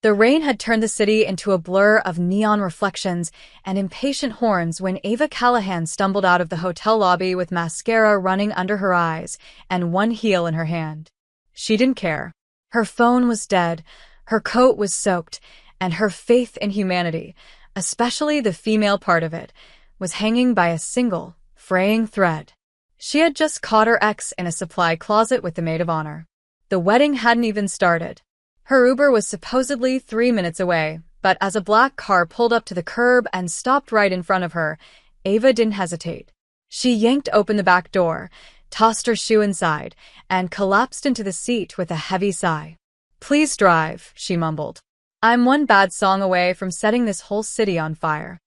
The rain had turned the city into a blur of neon reflections and impatient horns when Ava Callahan stumbled out of the hotel lobby with mascara running under her eyes and one heel in her hand. She didn't care. Her phone was dead, her coat was soaked, and her faith in humanity, especially the female part of it, was hanging by a single, fraying thread. She had just caught her ex in a supply closet with the maid of honor. The wedding hadn't even started. Her Uber was supposedly 3 minutes away, but as a black car pulled up to the curb and stopped right in front of her, Ava didn't hesitate. She yanked open the back door, tossed her shoe inside, and collapsed into the seat with a heavy sigh. "Please drive," she mumbled. "I'm one bad song away from setting this whole city on fire."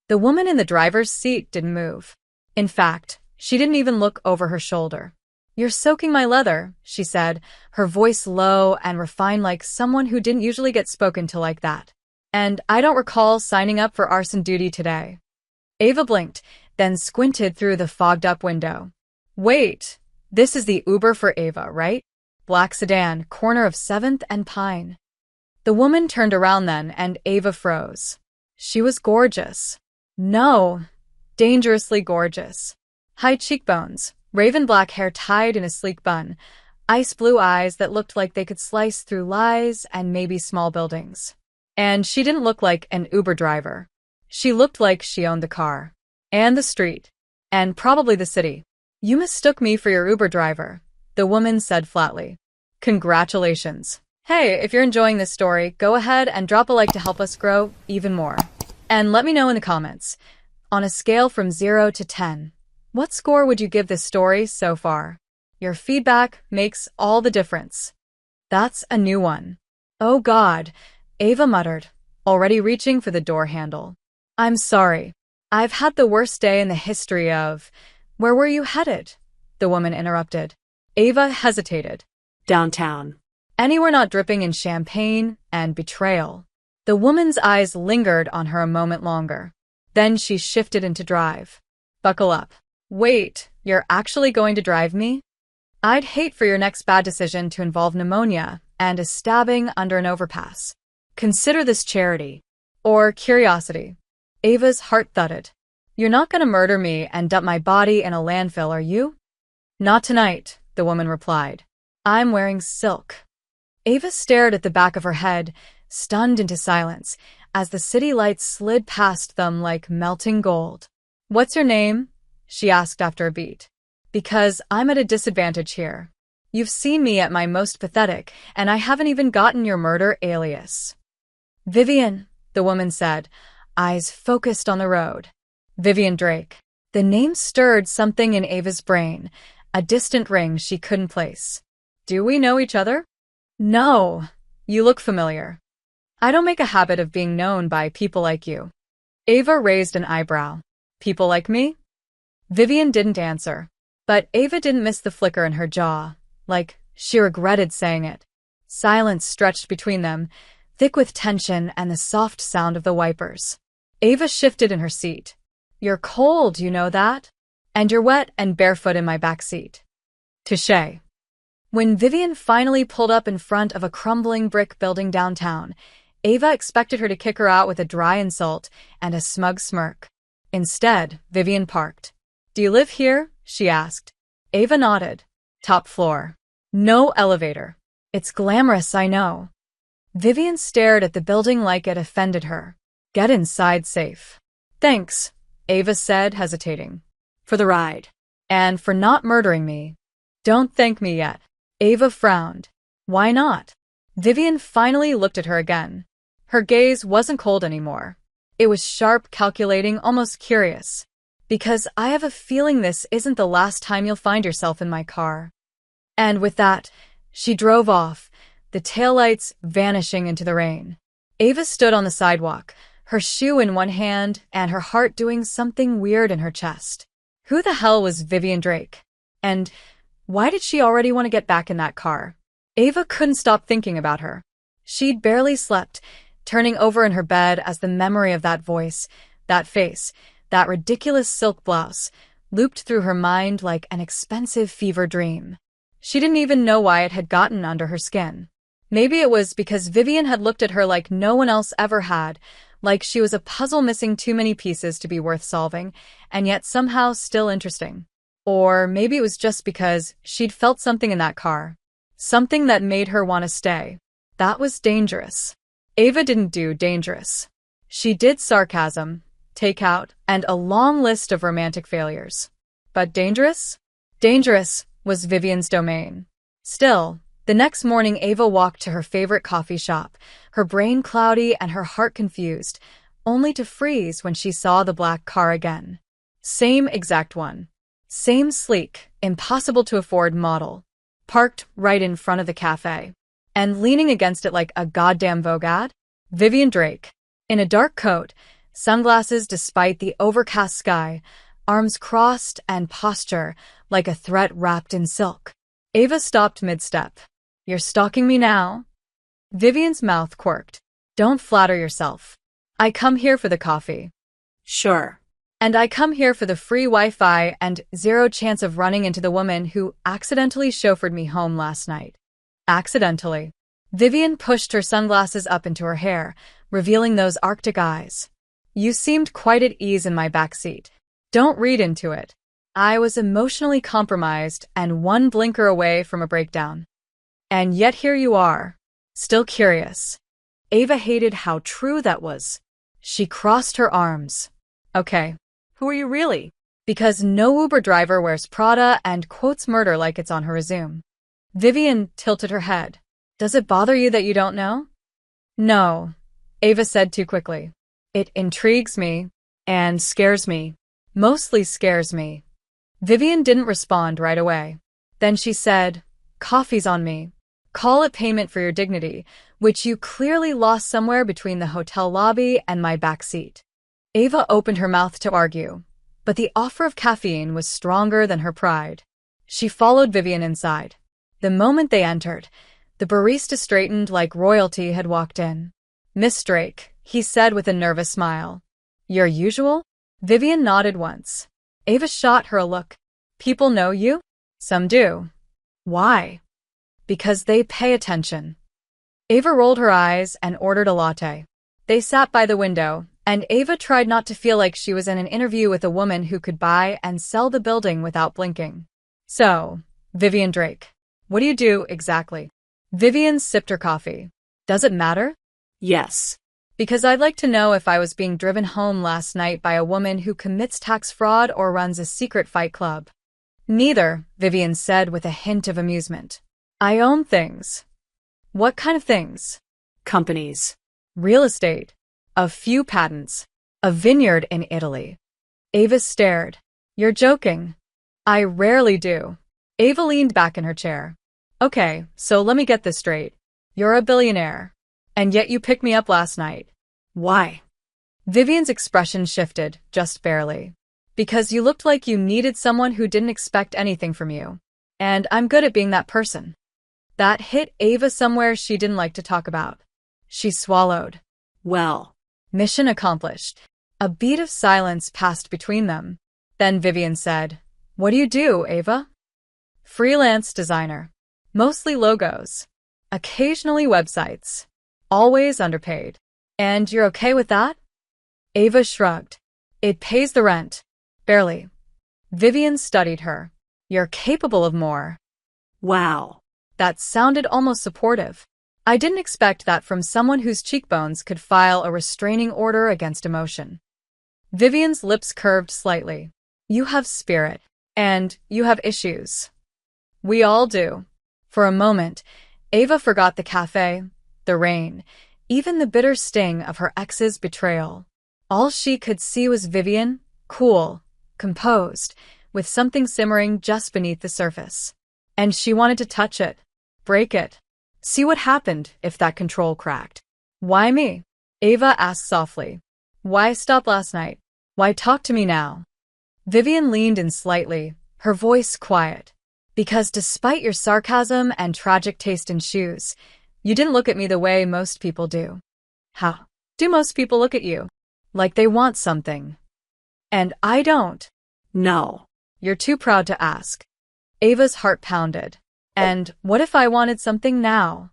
The woman in the driver's seat didn't move. In fact, she didn't even look over her shoulder. "You're soaking my leather," she said, her voice low and refined like someone who didn't usually get spoken to like that. "And I don't recall signing up for arson duty today." Ava blinked, then squinted through the fogged-up window. "Wait, this is the Uber for Ava, right? Black sedan, corner of 7th and Pine." The woman turned around then, and Ava froze. She was gorgeous. No, dangerously gorgeous. High cheekbones, raven black hair tied in a sleek bun, ice blue eyes that looked like they could slice through lies and maybe small buildings. And she didn't look like an Uber driver. She looked like she owned the car. And the street. And probably the city. "You mistook me for your Uber driver," the woman said flatly. "Congratulations. Hey, if you're enjoying this story, go ahead and drop a like to help us grow even more. And let me know in the comments, on a scale from 0 to 10, what score would you give this story so far? Your feedback makes all the difference." "That's a new one." "Oh God," Ava muttered, already reaching for the door handle. "I'm sorry. I've had the worst day in the history of—" "Where were you headed?" the woman interrupted. Ava hesitated. "Downtown." "Anywhere not dripping in champagne and betrayal." The woman's eyes lingered on her a moment longer. Then she shifted into drive. "Buckle up." "Wait, you're actually going to drive me?" "I'd hate for your next bad decision to involve pneumonia and a stabbing under an overpass. Consider this charity. Or curiosity." Ava's heart thudded. "You're not going to murder me and dump my body in a landfill, are you?" "Not tonight," the woman replied. "I'm wearing silk." Ava stared at the back of her head, stunned into silence, as the city lights slid past them like melting gold. "What's your name?" she asked after a beat. "Because I'm at a disadvantage here. You've seen me at my most pathetic, and I haven't even gotten your murder alias." "Vivian," the woman said, eyes focused on the road. "Vivian Drake." The name stirred something in Ava's brain, a distant ring she couldn't place. "Do we know each other?" "No. You look familiar." "I don't make a habit of being known by people like you." Ava raised an eyebrow. "People like me?" Vivian didn't answer. But Ava didn't miss the flicker in her jaw, like she regretted saying it. Silence stretched between them, thick with tension and the soft sound of the wipers. Ava shifted in her seat. "You're cold, you know that? And you're wet and barefoot in my back seat." Touché. When Vivian finally pulled up in front of a crumbling brick building downtown, Ava expected her to kick her out with a dry insult and a smug smirk. Instead, Vivian parked. "Do you live here?" she asked. Ava nodded. "Top floor." "No elevator." "It's glamorous, I know." Vivian stared at the building like it offended her. "Get inside safe." "Thanks," Ava said, hesitating. "For the ride." "And for not murdering me." "Don't thank me yet." Ava frowned. "Why not?" Vivian finally looked at her again. Her gaze wasn't cold anymore. It was sharp, calculating, almost curious. "Because I have a feeling this isn't the last time you'll find yourself in my car." And with that, she drove off, the taillights vanishing into the rain. Ava stood on the sidewalk, her shoe in one hand and her heart doing something weird in her chest. Who the hell was Vivian Drake? And why did she already want to get back in that car? Ava couldn't stop thinking about her. She'd barely slept, turning over in her bed as the memory of that voice, that face, that ridiculous silk blouse, looped through her mind like an expensive fever dream. She didn't even know why it had gotten under her skin. Maybe it was because Vivian had looked at her like no one else ever had, like she was a puzzle missing too many pieces to be worth solving, and yet somehow still interesting. Or maybe it was just because she'd felt something in that car. Something that made her want to stay. That was dangerous. Ava didn't do dangerous. She did sarcasm, takeout, and a long list of romantic failures. But dangerous? Dangerous was Vivian's domain. Still, the next morning Ava walked to her favorite coffee shop, her brain cloudy and her heart confused, only to freeze when she saw the black car again. Same exact one. Same sleek, impossible to afford model. Parked right in front of the cafe. And leaning against it like a goddamn Vogue ad? Vivian Drake. In a dark coat, sunglasses despite the overcast sky, arms crossed and posture like a threat wrapped in silk. Ava stopped mid-step. You're stalking me now? Vivian's mouth quirked. Don't flatter yourself. I come here for the coffee. Sure. And I come here for the free Wi-Fi and zero chance of running into the woman who accidentally chauffeured me home last night. Accidentally. Vivian pushed her sunglasses up into her hair, revealing those Arctic eyes. You seemed quite at ease in my backseat. Don't read into it. I was emotionally compromised and one blinker away from a breakdown. And yet here you are, still curious. Ava hated how true that was. She crossed her arms. Okay. Who are you really? Because no Uber driver wears Prada and quotes murder like it's on her resume. Vivian tilted her head. Does it bother you that you don't know? No, Ava said too quickly. It intrigues me and scares me. Mostly scares me. Vivian didn't respond right away. Then she said, coffee's on me. Call it payment for your dignity, which you clearly lost somewhere between the hotel lobby and my back seat. Ava opened her mouth to argue, but the offer of caffeine was stronger than her pride. She followed Vivian inside. The moment they entered, the barista straightened like royalty had walked in. Miss Drake, he said with a nervous smile. Your usual? Vivian nodded once. Ava shot her a look. People know you? Some do. Why? Because they pay attention. Ava rolled her eyes and ordered a latte. They sat by the window, and Ava tried not to feel like she was in an interview with a woman who could buy and sell the building without blinking. So, Vivian Drake, what do you do exactly? Vivian sipped her coffee. Does it matter? Yes. Because I'd like to know if I was being driven home last night by a woman who commits tax fraud or runs a secret fight club. Neither, Vivian said with a hint of amusement. I own things. What kind of things? Companies. Real estate. A few patents. A vineyard in Italy. Ava stared. You're joking. I rarely do. Ava leaned back in her chair. Okay, so let me get this straight. You're a billionaire. And yet you picked me up last night. Why? Vivian's expression shifted, just barely. Because you looked like you needed someone who didn't expect anything from you. And I'm good at being that person. That hit Ava somewhere she didn't like to talk about. She swallowed. Well. Mission accomplished. A beat of silence passed between them. Then Vivian said, What do you do, Ava? Freelance designer. Mostly logos. Occasionally websites. Always underpaid. And you're okay with that? Ava shrugged. It pays the rent. Barely. Vivian studied her. You're capable of more. Wow. That sounded almost supportive. I didn't expect that from someone whose cheekbones could file a restraining order against emotion. Vivian's lips curved slightly. You have spirit. And you have issues. We all do. For a moment, Ava forgot the cafe, the rain, even the bitter sting of her ex's betrayal. All she could see was Vivian, cool, composed, with something simmering just beneath the surface. And she wanted to touch it, break it, see what happened if that control cracked. Why me? Ava asked softly. Why stop last night? Why talk to me now? Vivian leaned in slightly, her voice quiet. Because despite your sarcasm and tragic taste in shoes, you didn't look at me the way most people do. How do most people look at you? Like they want something. And I don't. No. You're too proud to ask. Ava's heart pounded. And what if I wanted something now?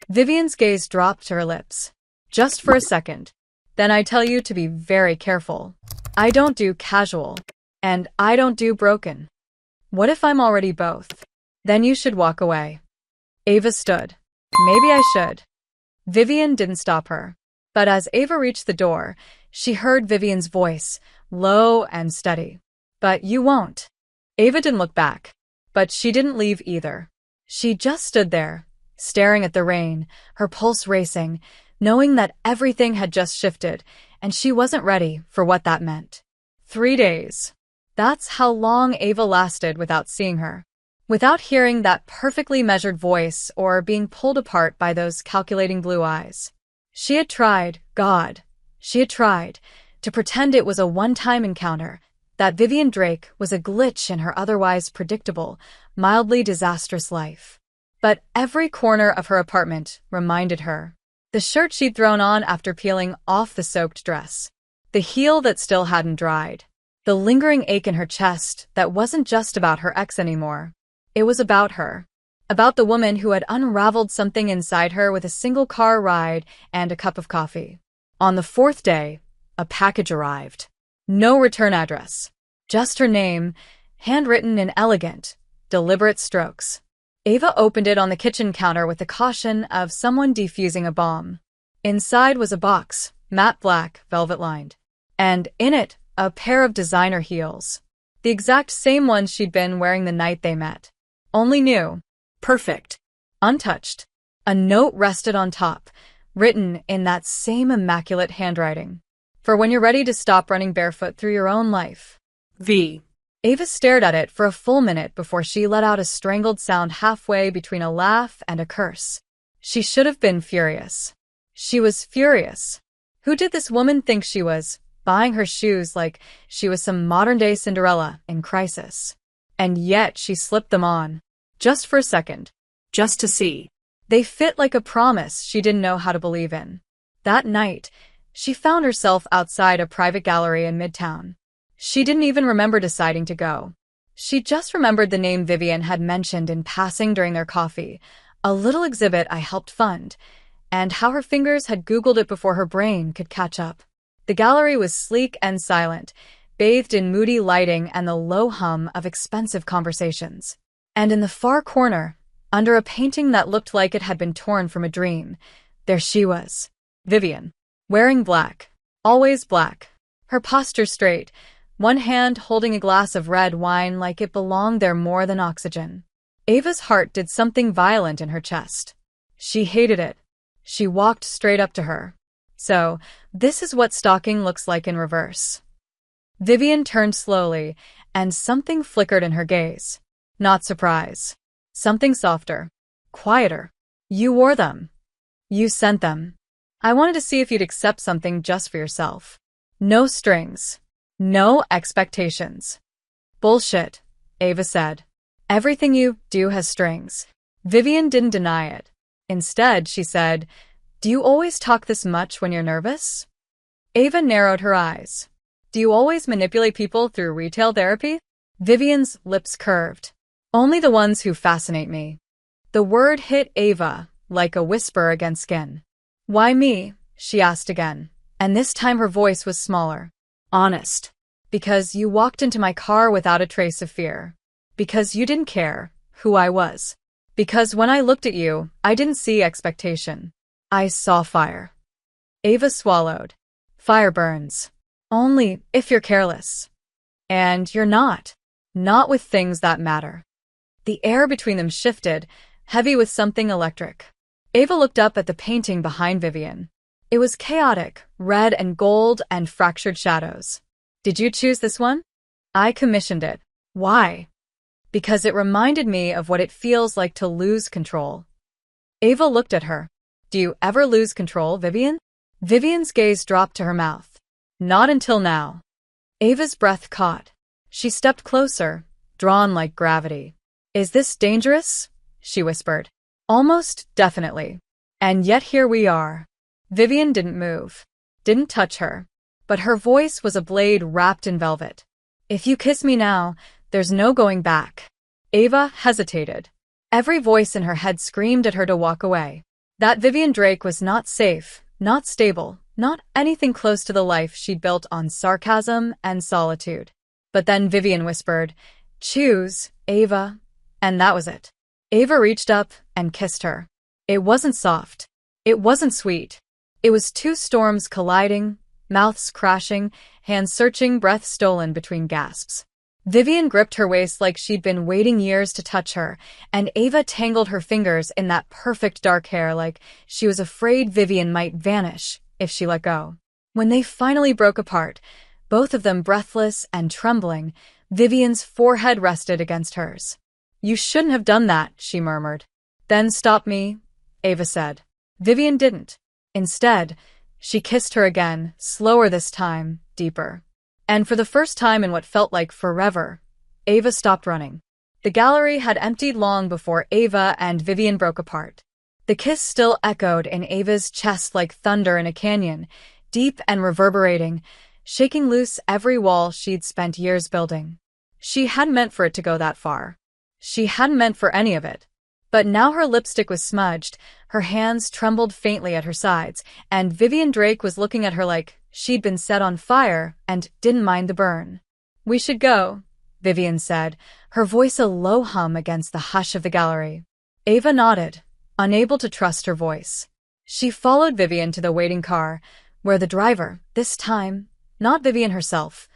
Vivian's gaze dropped to her lips. Just for a second. Then I tell you to be very careful. I don't do casual. And I don't do broken. What if I'm already both? Then you should walk away. Ava stood. Maybe I should. Vivian didn't stop her. But as Ava reached the door, she heard Vivian's voice, low and steady. But you won't. Ava didn't look back. But she didn't leave either. She just stood there, staring at the rain, her pulse racing, knowing that everything had just shifted, and she wasn't ready for what that meant. 3 days. That's how long Ava lasted without seeing her. Without hearing that perfectly measured voice or being pulled apart by those calculating blue eyes. She had tried, she had tried, to pretend it was a one-time encounter, that Vivian Drake was a glitch in her otherwise predictable, mildly disastrous life. But every corner of her apartment reminded her. The shirt she'd thrown on after peeling off the soaked dress. The heel that still hadn't dried. The lingering ache in her chest that wasn't just about her ex anymore. It was about her. About the woman who had unraveled something inside her with a single car ride and a cup of coffee. On the 4th day, a package arrived. No return address. Just her name, handwritten in elegant, deliberate strokes. Ava opened it on the kitchen counter with the caution of someone defusing a bomb. Inside was a box, matte black, velvet-lined. And in it, a pair of designer heels. The exact same ones she'd been wearing the night they met. Only new. Perfect. Untouched. A note rested on top, written in that same immaculate handwriting. For when you're ready to stop running barefoot through your own life. V. Ava stared at it for a full minute before she let out a strangled sound halfway between a laugh and a curse. She should have been furious. She was furious. Who did this woman think she was, buying her shoes like she was some modern-day Cinderella in crisis? And yet she slipped them on. Just for a second. Just to see. They fit like a promise she didn't know how to believe in. That night, she found herself outside a private gallery in Midtown. She didn't even remember deciding to go. She just remembered the name Vivian had mentioned in passing during their coffee, a little exhibit I helped fund, and how her fingers had Googled it before her brain could catch up. The gallery was sleek and silent, bathed in moody lighting and the low hum of expensive conversations. And in the far corner, under a painting that looked like it had been torn from a dream, there she was, Vivian, wearing black, always black, her posture straight, one hand holding a glass of red wine like it belonged there more than oxygen. Ava's heart did something violent in her chest. She hated it. She walked straight up to her. So, this is what stalking looks like in reverse. Vivian turned slowly, and something flickered in her gaze. Not surprise. Something softer. Quieter. You wore them. You sent them. I wanted to see if you'd accept something just for yourself. No strings. No expectations. Bullshit, Ava said. Everything you do has strings. Vivian didn't deny it. Instead, she said, "Do you always talk this much when you're nervous?" Ava narrowed her eyes. "Do you always manipulate people through retail therapy?" Vivian's lips curved. "Only the ones who fascinate me." The word hit Ava like a whisper against skin. "Why me?" she asked again, and this time her voice was smaller. "Honest. Because you walked into my car without a trace of fear. Because you didn't care who I was. Because when I looked at you, I didn't see expectation. I saw fire." Ava swallowed. "Fire burns. Only if you're careless. And you're not. Not with things that matter." The air between them shifted, heavy with something electric. Ava looked up at the painting behind Vivian. It was chaotic, red and gold and fractured shadows. "Did you choose this one?" "I commissioned it." "Why?" "Because it reminded me of what it feels like to lose control." Ava looked at her. "Do you ever lose control, Vivian?" Vivian's gaze dropped to her mouth. "Not until now." Ava's breath caught. She stepped closer, drawn like gravity. "Is this dangerous?" she whispered. "Almost definitely. And yet here we are." Vivian didn't move, didn't touch her, but her voice was a blade wrapped in velvet. "If you kiss me now, there's no going back." Ava hesitated. Every voice in her head screamed at her to walk away. That Vivian Drake was not safe, not stable, not anything close to the life she'd built on sarcasm and solitude. But then Vivian whispered, "Choose, Ava." And that was it. Ava reached up and kissed her. It wasn't soft. It wasn't sweet. It was two storms colliding, mouths crashing, hands searching, breath stolen between gasps. Vivian gripped her waist like she'd been waiting years to touch her, and Ava tangled her fingers in that perfect dark hair like she was afraid Vivian might vanish if she let go. When they finally broke apart, both of them breathless and trembling, Vivian's forehead rested against hers. "You shouldn't have done that," she murmured. "Then stop me," Ava said. Vivian didn't. Instead, she kissed her again, slower this time, deeper. And for the first time in what felt like forever, Ava stopped running. The gallery had emptied long before Ava and Vivian broke apart. The kiss still echoed in Ava's chest like thunder in a canyon, deep and reverberating, shaking loose every wall she'd spent years building. She hadn't meant for it to go that far. She hadn't meant for any of it. But now her lipstick was smudged, her hands trembled faintly at her sides, and Vivian Drake was looking at her like she'd been set on fire and didn't mind the burn. "We should go," Vivian said, her voice a low hum against the hush of the gallery. Ava nodded, unable to trust her voice. She followed Vivian to the waiting car, where the driver, this time, not Vivian herself,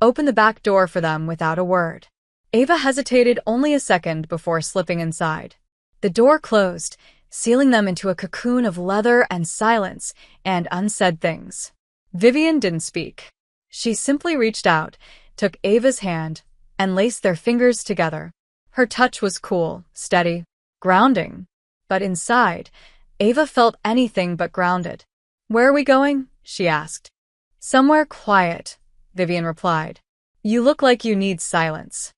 opened the back door for them without a word. Ava hesitated only a second before slipping inside. The door closed, sealing them into a cocoon of leather and silence and unsaid things. Vivian didn't speak. She simply reached out, took Ava's hand, and laced their fingers together. Her touch was cool, steady, grounding. But inside, Ava felt anything but grounded. "Where are we going?" she asked. "Somewhere quiet," Vivian replied. "You look like you need silence.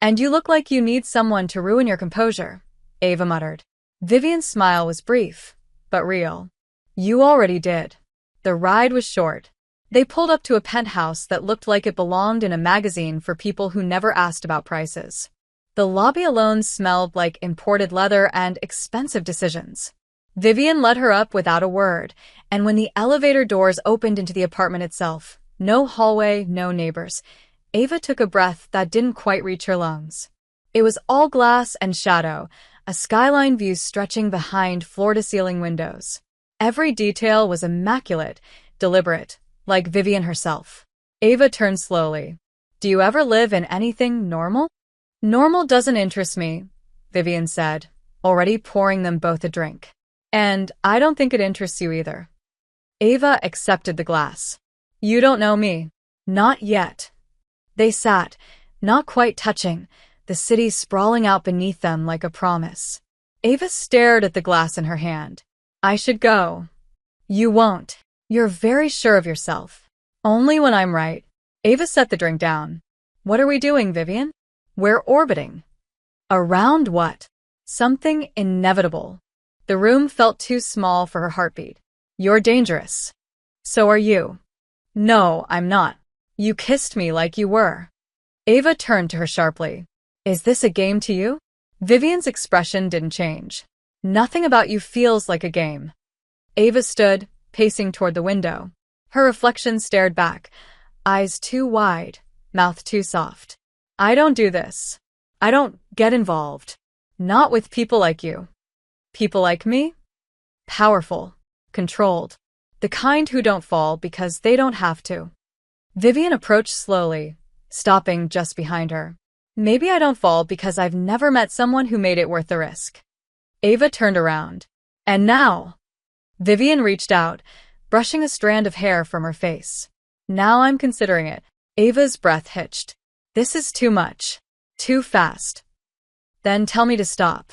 And you look like you need someone to ruin your composure," Ava muttered. Vivian's smile was brief, but real. "You already did." The ride was short. They pulled up to a penthouse that looked like it belonged in a magazine for people who never asked about prices. The lobby alone smelled like imported leather and expensive decisions. Vivian led her up without a word, and when the elevator doors opened into the apartment itself, no hallway, no neighbors, Ava took a breath that didn't quite reach her lungs. It was all glass and shadow, a skyline view stretching behind floor-to-ceiling windows. Every detail was immaculate, deliberate, like Vivian herself. Ava turned slowly. "Do you ever live in anything normal?" "Normal doesn't interest me," Vivian said, already pouring them both a drink. "And I don't think it interests you either." Ava accepted the glass. "You don't know me." "Not yet." They sat, not quite touching, the city sprawling out beneath them like a promise. Ava stared at the glass in her hand. "I should go." "You won't. You're very sure of yourself." "Only when I'm right." Ava set the drink down. "What are we doing, Vivian?" "We're orbiting." "Around what?" "Something inevitable." The room felt too small for her heartbeat. "You're dangerous." "So are you." "No, I'm not. You kissed me like you were." Ava turned to her sharply. "Is this a game to you?" Vivian's expression didn't change. "Nothing about you feels like a game." Ava stood, pacing toward the window. Her reflection stared back, eyes too wide, mouth too soft. "I don't do this. I don't get involved. Not with people like you." "People like me?" "Powerful, controlled, the kind who don't fall because they don't have to." Vivian approached slowly, stopping just behind her. "Maybe I don't fall because I've never met someone who made it worth the risk." Ava turned around. "And now?" Vivian reached out, brushing a strand of hair from her face. "Now I'm considering it." Ava's breath hitched. "This is too much. Too fast." "Then tell me to stop."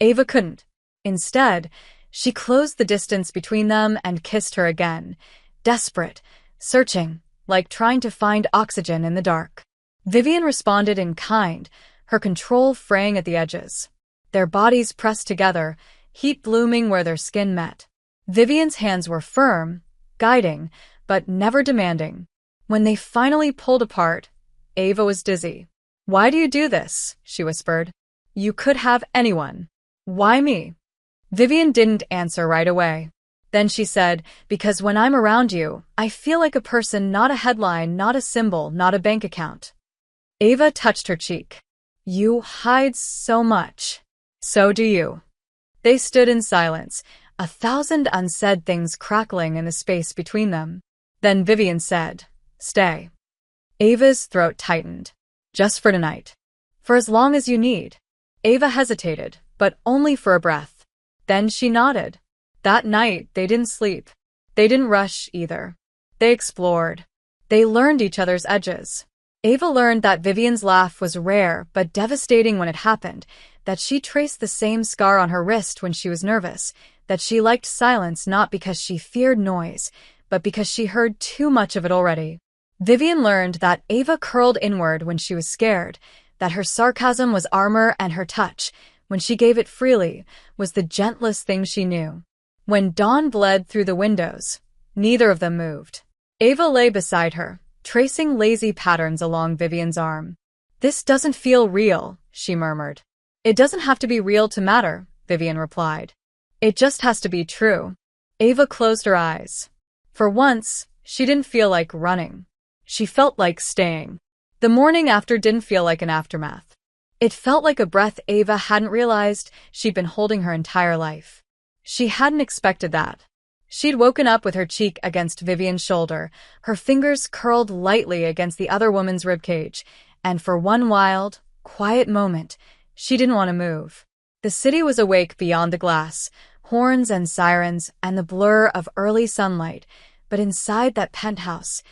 Ava couldn't. Instead, she closed the distance between them and kissed her again, desperate, searching, like trying to find oxygen in the dark. Vivian responded in kind, her control fraying at the edges. Their bodies pressed together, heat blooming where their skin met. Vivian's hands were firm, guiding, but never demanding. When they finally pulled apart, Ava was dizzy. "Why do you do this?" she whispered. "You could have anyone. Why me?" Vivian didn't answer right away. Then she said, because when I'm around you, I feel like a person, not a headline, not a symbol, not a bank account. Ava touched her cheek. You hide so much. So do you. They stood in silence, 1,000 unsaid things crackling in the space between them. Then Vivian said, stay. Ava's throat tightened. Just for tonight. For as long as you need. Ava hesitated, but only for a breath. Then she nodded. That night, they didn't sleep. They didn't rush either. They explored. They learned each other's edges. Ava learned that Vivian's laugh was rare but devastating when it happened, that she traced the same scar on her wrist when she was nervous, that she liked silence not because she feared noise, but because she heard too much of it already. Vivian learned that Ava curled inward when she was scared, that her sarcasm was armor and her touch, when she gave it freely, was the gentlest thing she knew. When dawn bled through the windows, neither of them moved. Ava lay beside her, tracing lazy patterns along Vivian's arm. This doesn't feel real, she murmured. It doesn't have to be real to matter, Vivian replied. It just has to be true. Ava closed her eyes. For once, she didn't feel like running. She felt like staying. The morning after didn't feel like an aftermath. It felt like a breath Ava hadn't realized she'd been holding her entire life. She hadn't expected that. She'd woken up with her cheek against Vivian's shoulder, her fingers curled lightly against the other woman's ribcage, and for one wild, quiet moment, she didn't want to move. The city was awake beyond the glass, horns and sirens and the blur of early sunlight, but inside that penthouse,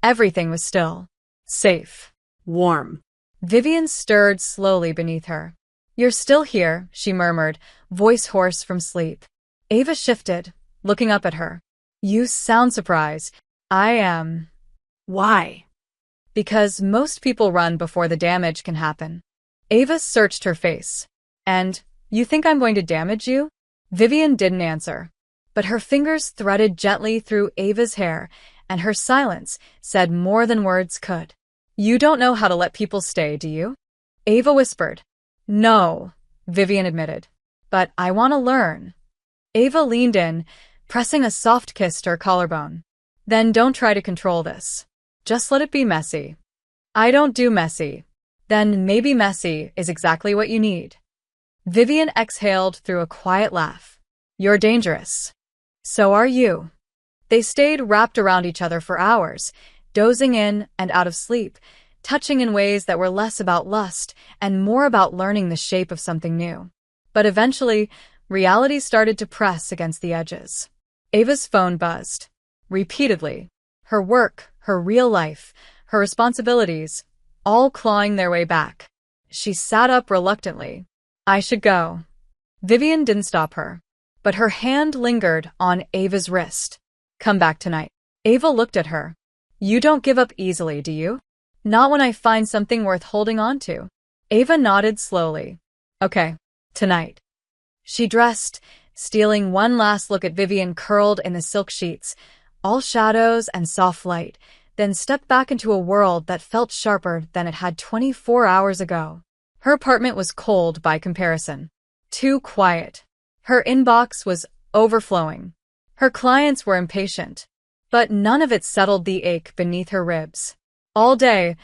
everything was still. Safe. Warm. Vivian stirred slowly beneath her. You're still here, she murmured, voice hoarse from sleep. Ava shifted, looking up at her. You sound surprised. I am. Why? Because most people run before the damage can happen. Ava searched her face. And, you think I'm going to damage you? Vivian didn't answer. But her fingers threaded gently through Ava's hair, and her silence said more than words could. You don't know how to let people stay, do you? Ava whispered. No, Vivian admitted. But I want to learn. Ava leaned in, pressing a soft kiss to her collarbone. Then don't try to control this. Just let it be messy. I don't do messy. Then maybe messy is exactly what you need. Vivian exhaled through a quiet laugh. You're dangerous. So are you. They stayed wrapped around each other for hours, dozing in and out of sleep, touching in ways that were less about lust and more about learning the shape of something new. But eventually, reality started to press against the edges. Ava's phone buzzed. Repeatedly. Her work, her real life, her responsibilities, all clawing their way back. She sat up reluctantly. I should go. Vivian didn't stop her. But her hand lingered on Ava's wrist. Come back tonight. Ava looked at her. You don't give up easily, do you? Not when I find something worth holding on to. Ava nodded slowly. Okay, tonight. She dressed, stealing one last look at Vivian curled in the silk sheets, all shadows and soft light, then stepped back into a world that felt sharper than it had 24 hours ago. Her apartment was cold by comparison. Too quiet. Her inbox was overflowing. Her clients were impatient. But none of it settled the ache beneath her ribs. All day,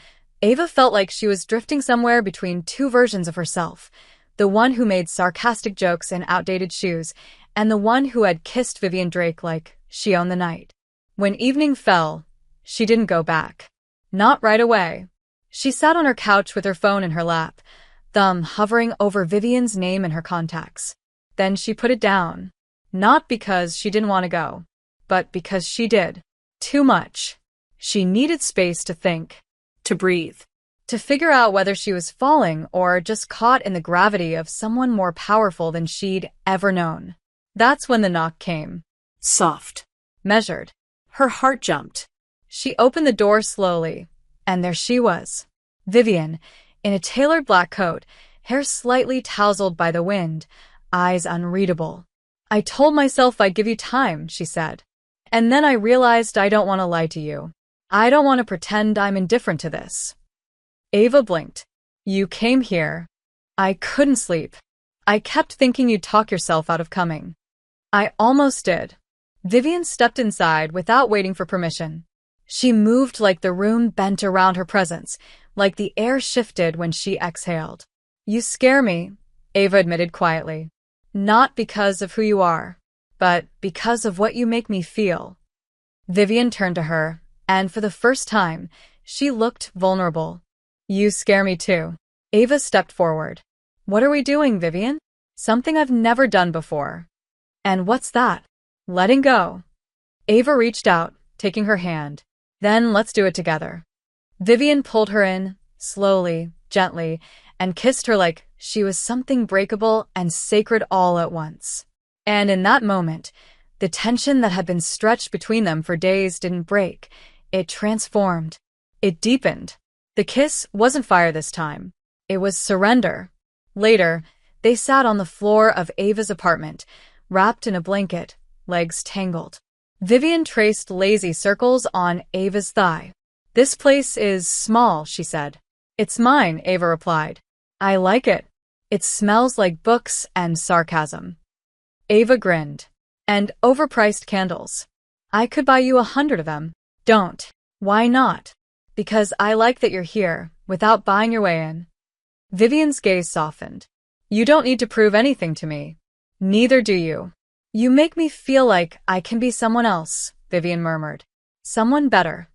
Ava felt like she was drifting somewhere between two versions of herself, the one who made sarcastic jokes in outdated shoes, and the one who had kissed Vivian Drake like she owned the night. When evening fell, she didn't go back. Not right away. She sat on her couch with her phone in her lap, thumb hovering over Vivian's name in her contacts. Then she put it down. Not because she didn't want to go, but because she did. Too much. She needed space to think. To breathe. To figure out whether she was falling or just caught in the gravity of someone more powerful than she'd ever known. That's when the knock came. Soft. Measured. Her heart jumped. She opened the door slowly, and there she was. Vivian, in a tailored black coat, hair slightly tousled by the wind, eyes unreadable. I told myself I'd give you time, she said. And then I realized I don't want to lie to you. I don't want to pretend I'm indifferent to this. Ava blinked. You came here. I couldn't sleep. I kept thinking you'd talk yourself out of coming. I almost did. Vivian stepped inside without waiting for permission. She moved like the room bent around her presence, like the air shifted when she exhaled. You scare me, Ava admitted quietly. Not because of who you are, but because of what you make me feel. Vivian turned to her, and for the first time, she looked vulnerable. You scare me too. Ava stepped forward. What are we doing, Vivian? Something I've never done before. And what's that? Letting go. Ava reached out, taking her hand. Then let's do it together. Vivian pulled her in, slowly, gently, and kissed her like she was something breakable and sacred all at once. And in that moment, the tension that had been stretched between them for days didn't break. It transformed. It deepened. The kiss wasn't fire this time. It was surrender. Later, they sat on the floor of Ava's apartment, wrapped in a blanket, legs tangled. Vivian traced lazy circles on Ava's thigh. This place is small, she said. It's mine, Ava replied. I like it. It smells like books and sarcasm. Ava grinned. And overpriced candles. I could buy you 100 of them. Don't. Why not? Because I like that you're here, without buying your way in. Vivian's gaze softened. You don't need to prove anything to me. Neither do you. You make me feel like I can be someone else, Vivian murmured. Someone better.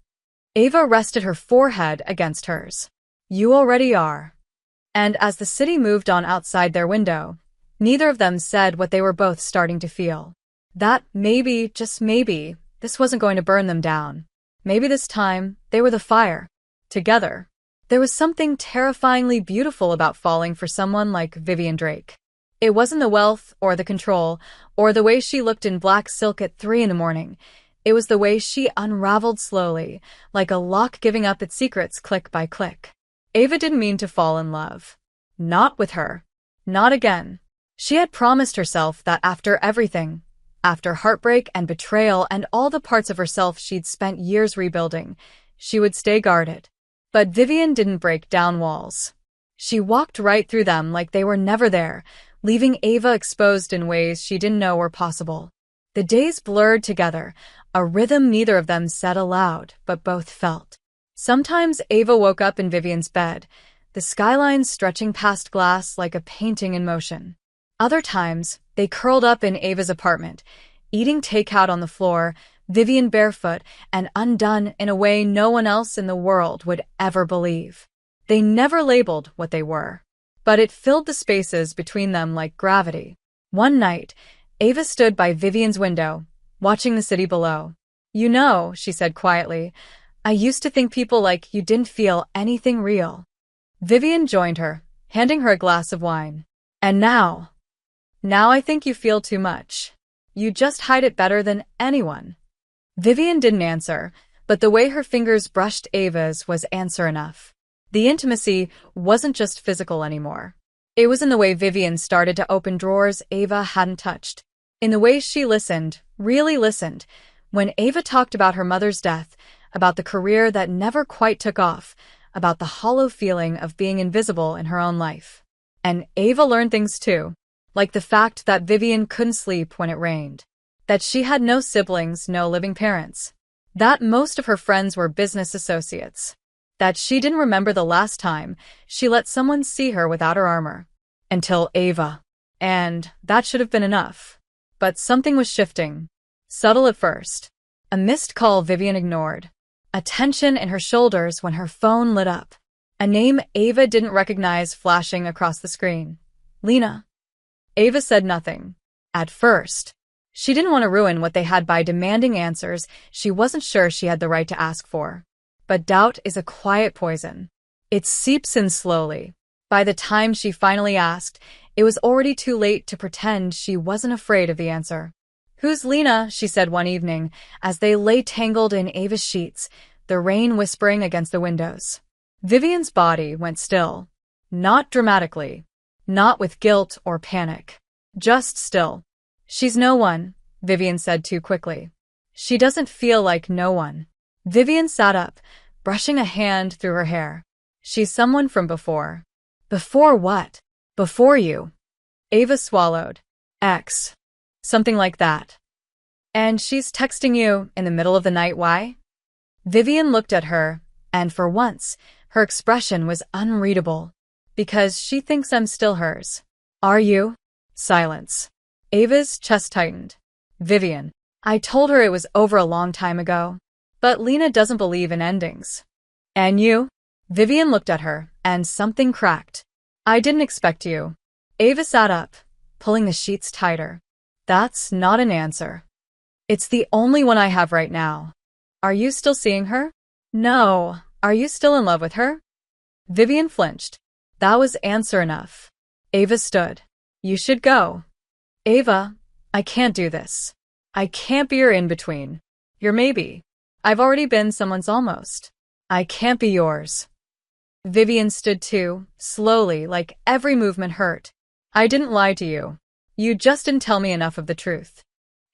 Ava rested her forehead against hers. You already are. And as the city moved on outside their window, neither of them said what they were both starting to feel. That maybe, just maybe, this wasn't going to burn them down. Maybe this time, they were the fire. Together. There was something terrifyingly beautiful about falling for someone like Vivian Drake. It wasn't the wealth, or the control, or the way she looked in black silk at 3 a.m. It was the way she unraveled slowly, like a lock giving up its secrets click by click. Ava didn't mean to fall in love. Not with her. Not again. She had promised herself that after everything, after heartbreak and betrayal and all the parts of herself she'd spent years rebuilding, she would stay guarded. But Vivian didn't break down walls. She walked right through them like they were never there, leaving Ava exposed in ways she didn't know were possible. The days blurred together, a rhythm neither of them said aloud, but both felt. Sometimes Ava woke up in Vivian's bed, the skyline stretching past glass like a painting in motion. Other times, they curled up in Ava's apartment, eating takeout on the floor, Vivian barefoot and undone in a way no one else in the world would ever believe. They never labeled what they were, but it filled the spaces between them like gravity. One night, Ava stood by Vivian's window, watching the city below. You know, she said quietly, I used to think people like you didn't feel anything real. Vivian joined her, handing her a glass of wine. And now I think you feel too much. You just hide it better than anyone. Vivian didn't answer, but the way her fingers brushed Ava's was answer enough. The intimacy wasn't just physical anymore. It was in the way Vivian started to open drawers Ava hadn't touched. In the way she listened, really listened, when Ava talked about her mother's death, about the career that never quite took off, about the hollow feeling of being invisible in her own life. And Ava learned things too, like the fact that Vivian couldn't sleep when it rained, that she had no siblings, no living parents, that most of her friends were business associates, that she didn't remember the last time she let someone see her without her armor. Until Ava. And that should have been enough. But something was shifting. Subtle at first. A missed call Vivian ignored. A tension in her shoulders when her phone lit up. A name Ava didn't recognize flashing across the screen. Lena. Ava said nothing. At first. She didn't want to ruin what they had by demanding answers she wasn't sure she had the right to ask for. But doubt is a quiet poison. It seeps in slowly. By the time she finally asked, it was already too late to pretend she wasn't afraid of the answer. Who's Lena? She said one evening, as they lay tangled in Ava's sheets, the rain whispering against the windows. Vivian's body went still. Not dramatically. Not with guilt or panic. Just still. She's no one, Vivian said too quickly. She doesn't feel like no one. Vivian sat up, brushing a hand through her hair. She's someone from before. Before what? Before you. Ava swallowed. X. Something like that. And she's texting you in the middle of the night, why? Vivian looked at her, and for once, her expression was unreadable. Because she thinks I'm still hers. Are you? Silence. Ava's chest tightened. Vivian. I told her it was over a long time ago. But Lena doesn't believe in endings. And you? Vivian looked at her, and something cracked. I didn't expect you. Ava sat up, pulling the sheets tighter. That's not an answer. It's the only one I have right now. Are you still seeing her? No. Are you still in love with her? Vivian flinched. That was answer enough. Ava stood. You should go. Ava, I can't do this. I can't be your in-between. Your maybe. I've already been someone's almost. I can't be yours. Vivian stood too, slowly, like every movement hurt. I didn't lie to you. You just didn't tell me enough of the truth.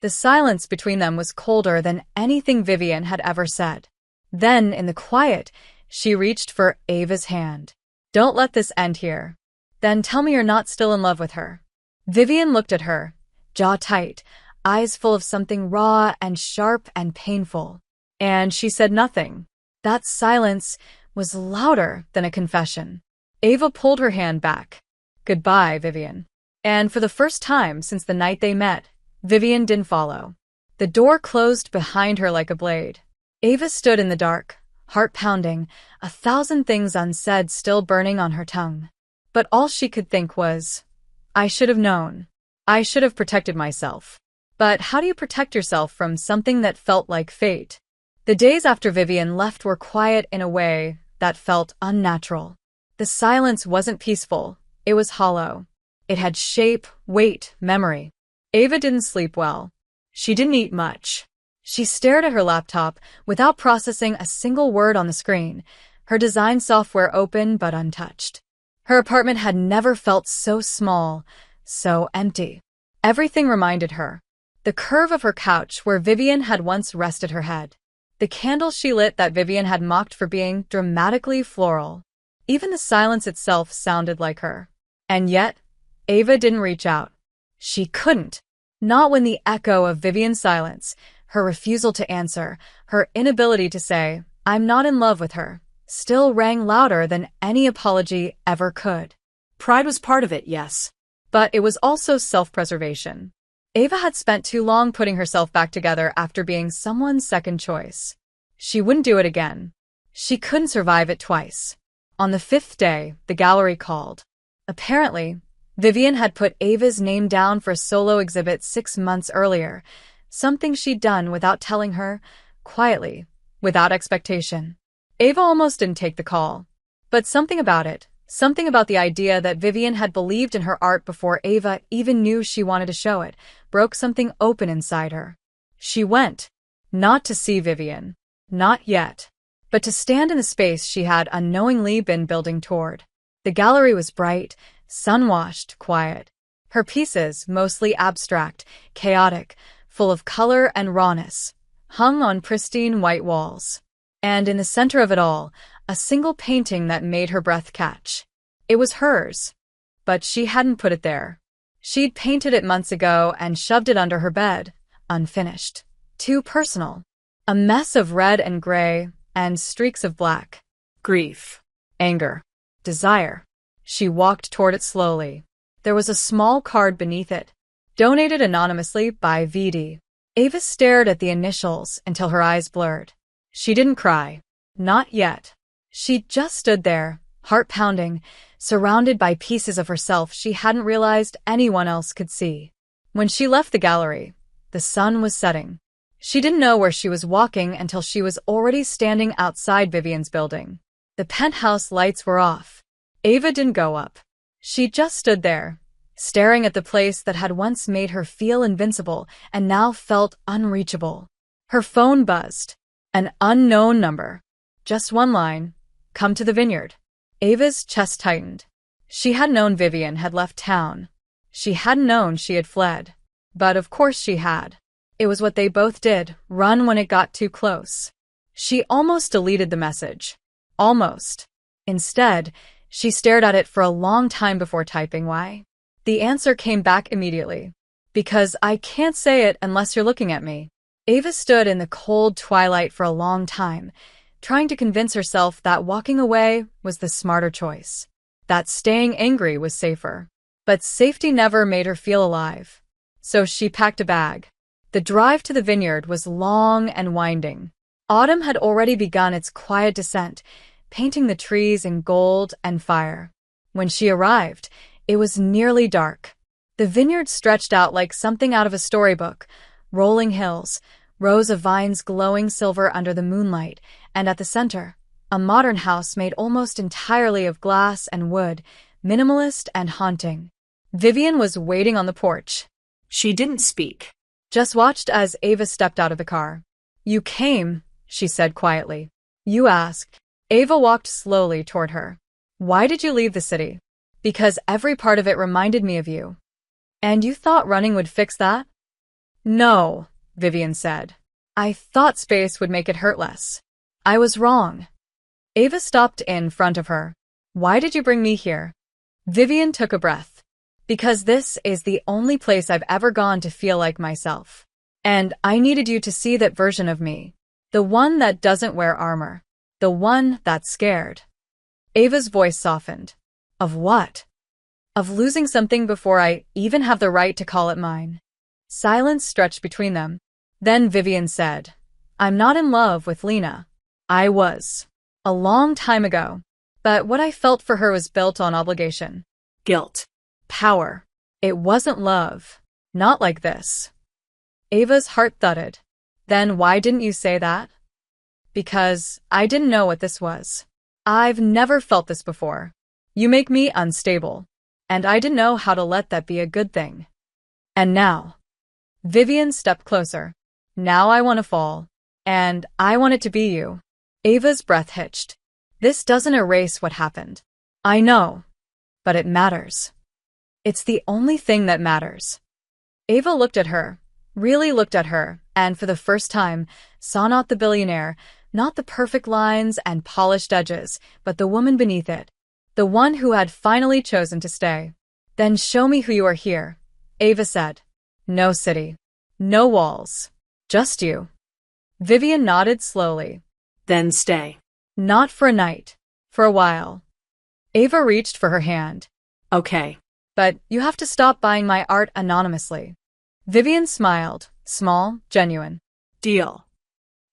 The silence between them was colder than anything Vivian had ever said. Then, in the quiet, she reached for Ava's hand. Don't let this end here. Then tell me you're not still in love with her. Vivian looked at her, jaw tight, eyes full of something raw and sharp and painful. And she said nothing. That silence was louder than a confession. Ava pulled her hand back. Goodbye, Vivian. And for the first time since the night they met, Vivian didn't follow. The door closed behind her like a blade. Ava stood in the dark, heart pounding, 1,000 things unsaid still burning on her tongue. But all she could think was, I should have known. I should have protected myself. But how do you protect yourself from something that felt like fate? The days after Vivian left were quiet in a way that felt unnatural. The silence wasn't peaceful, it was hollow. It had shape, weight, memory. Ava didn't sleep well. She didn't eat much. She stared at her laptop without processing a single word on the screen, her design software open but untouched. Her apartment had never felt so small, so empty. Everything reminded her. The curve of her couch where Vivian had once rested her head. The candle she lit that Vivian had mocked for being dramatically floral. Even the silence itself sounded like her. And yet, Ava didn't reach out. She couldn't. Not when the echo of Vivian's silence, her refusal to answer, her inability to say, I'm not in love with her, still rang louder than any apology ever could. Pride was part of it, yes. But it was also self-preservation. Ava had spent too long putting herself back together after being someone's second choice. She wouldn't do it again. She couldn't survive it twice. On the 5th day, the gallery called. Apparently, Vivian had put Ava's name down for a solo exhibit 6 months earlier, something she'd done without telling her, quietly, without expectation. Ava almost didn't take the call. But something about it, something about the idea that Vivian had believed in her art before Ava even knew she wanted to show it, broke something open inside her. She went, not to see Vivian, not yet, but to stand in the space she had unknowingly been building toward. The gallery was bright, sun-washed, quiet. Her pieces, mostly abstract, chaotic, full of color and rawness, hung on pristine white walls. And in the center of it all, a single painting that made her breath catch. It was hers, but she hadn't put it there. She'd painted it months ago and shoved it under her bed, unfinished. Too personal. A mess of red and gray, and streaks of black. Grief. Anger. Desire. She walked toward it slowly. There was a small card beneath it. Donated anonymously by VD. Ava stared at the initials until her eyes blurred. She didn't cry. Not yet. She just stood there, heart pounding, surrounded by pieces of herself she hadn't realized anyone else could see. When she left the gallery, the sun was setting. She didn't know where she was walking until she was already standing outside Vivian's building. The penthouse lights were off. Ava didn't go up. She just stood there, staring at the place that had once made her feel invincible and now felt unreachable. Her phone buzzed. An unknown number. Just one line. Come to the vineyard. Ava's chest tightened. She had known Vivian had left town. She hadn't known she had fled. But of course she had. It was what they both did, run when it got too close. She almost deleted the message. Almost. Instead, she stared at it for a long time before typing why. The answer came back immediately. Because I can't say it unless you're looking at me. Ava stood in the cold twilight for a long time, trying to convince herself that walking away was the smarter choice, that staying angry was safer. But safety never made her feel alive. So she packed a bag. The drive to the vineyard was long and winding. Autumn had already begun its quiet descent, painting the trees in gold and fire. When she arrived, it was nearly dark. The vineyard stretched out like something out of a storybook, rolling hills, rows of vines glowing silver under the moonlight, and at the center, a modern house made almost entirely of glass and wood, minimalist and haunting. Vivian was waiting on the porch. She didn't speak. Just watched as Ava stepped out of the car. You came, she said quietly. You asked. Ava walked slowly toward her. Why did you leave the city? Because every part of it reminded me of you. And you thought running would fix that? No, Vivian said. I thought space would make it hurt less. I was wrong. Ava stopped in front of her. Why did you bring me here? Vivian took a breath. Because this is the only place I've ever gone to feel like myself. And I needed you to see that version of me. The one that doesn't wear armor. The one that's scared. Ava's voice softened. Of what? Of losing something before I even have the right to call it mine. Silence stretched between them. Then Vivian said, I'm not in love with Lena. I was. A long time ago. But what I felt for her was built on obligation. Guilt. Power. It wasn't love. Not like this. Ava's heart thudded. Then why didn't you say that? Because I didn't know what this was. I've never felt this before. You make me unstable. And I didn't know how to let that be a good thing. And now. Vivian stepped closer. Now I want to fall. And I want it to be you. Ava's breath hitched. This doesn't erase what happened. I know. But it matters. It's the only thing that matters. Ava looked at her, really looked at her, and for the first time, saw not the billionaire, not the perfect lines and polished edges, but the woman beneath it. The one who had finally chosen to stay. Then show me who you are here, Ava said. No city. No walls. Just you. Vivian nodded slowly. Then stay. Not for a night. For a while. Ava reached for her hand. Okay. But you have to stop buying my art anonymously. Vivian smiled, small, genuine. Deal.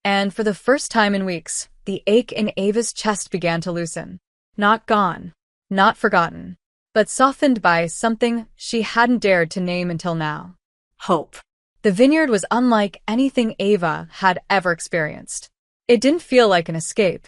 And for the first time in weeks, the ache in Ava's chest began to loosen. Not gone, not forgotten, but softened by something she hadn't dared to name until now. Hope. The vineyard was unlike anything Ava had ever experienced. It didn't feel like an escape.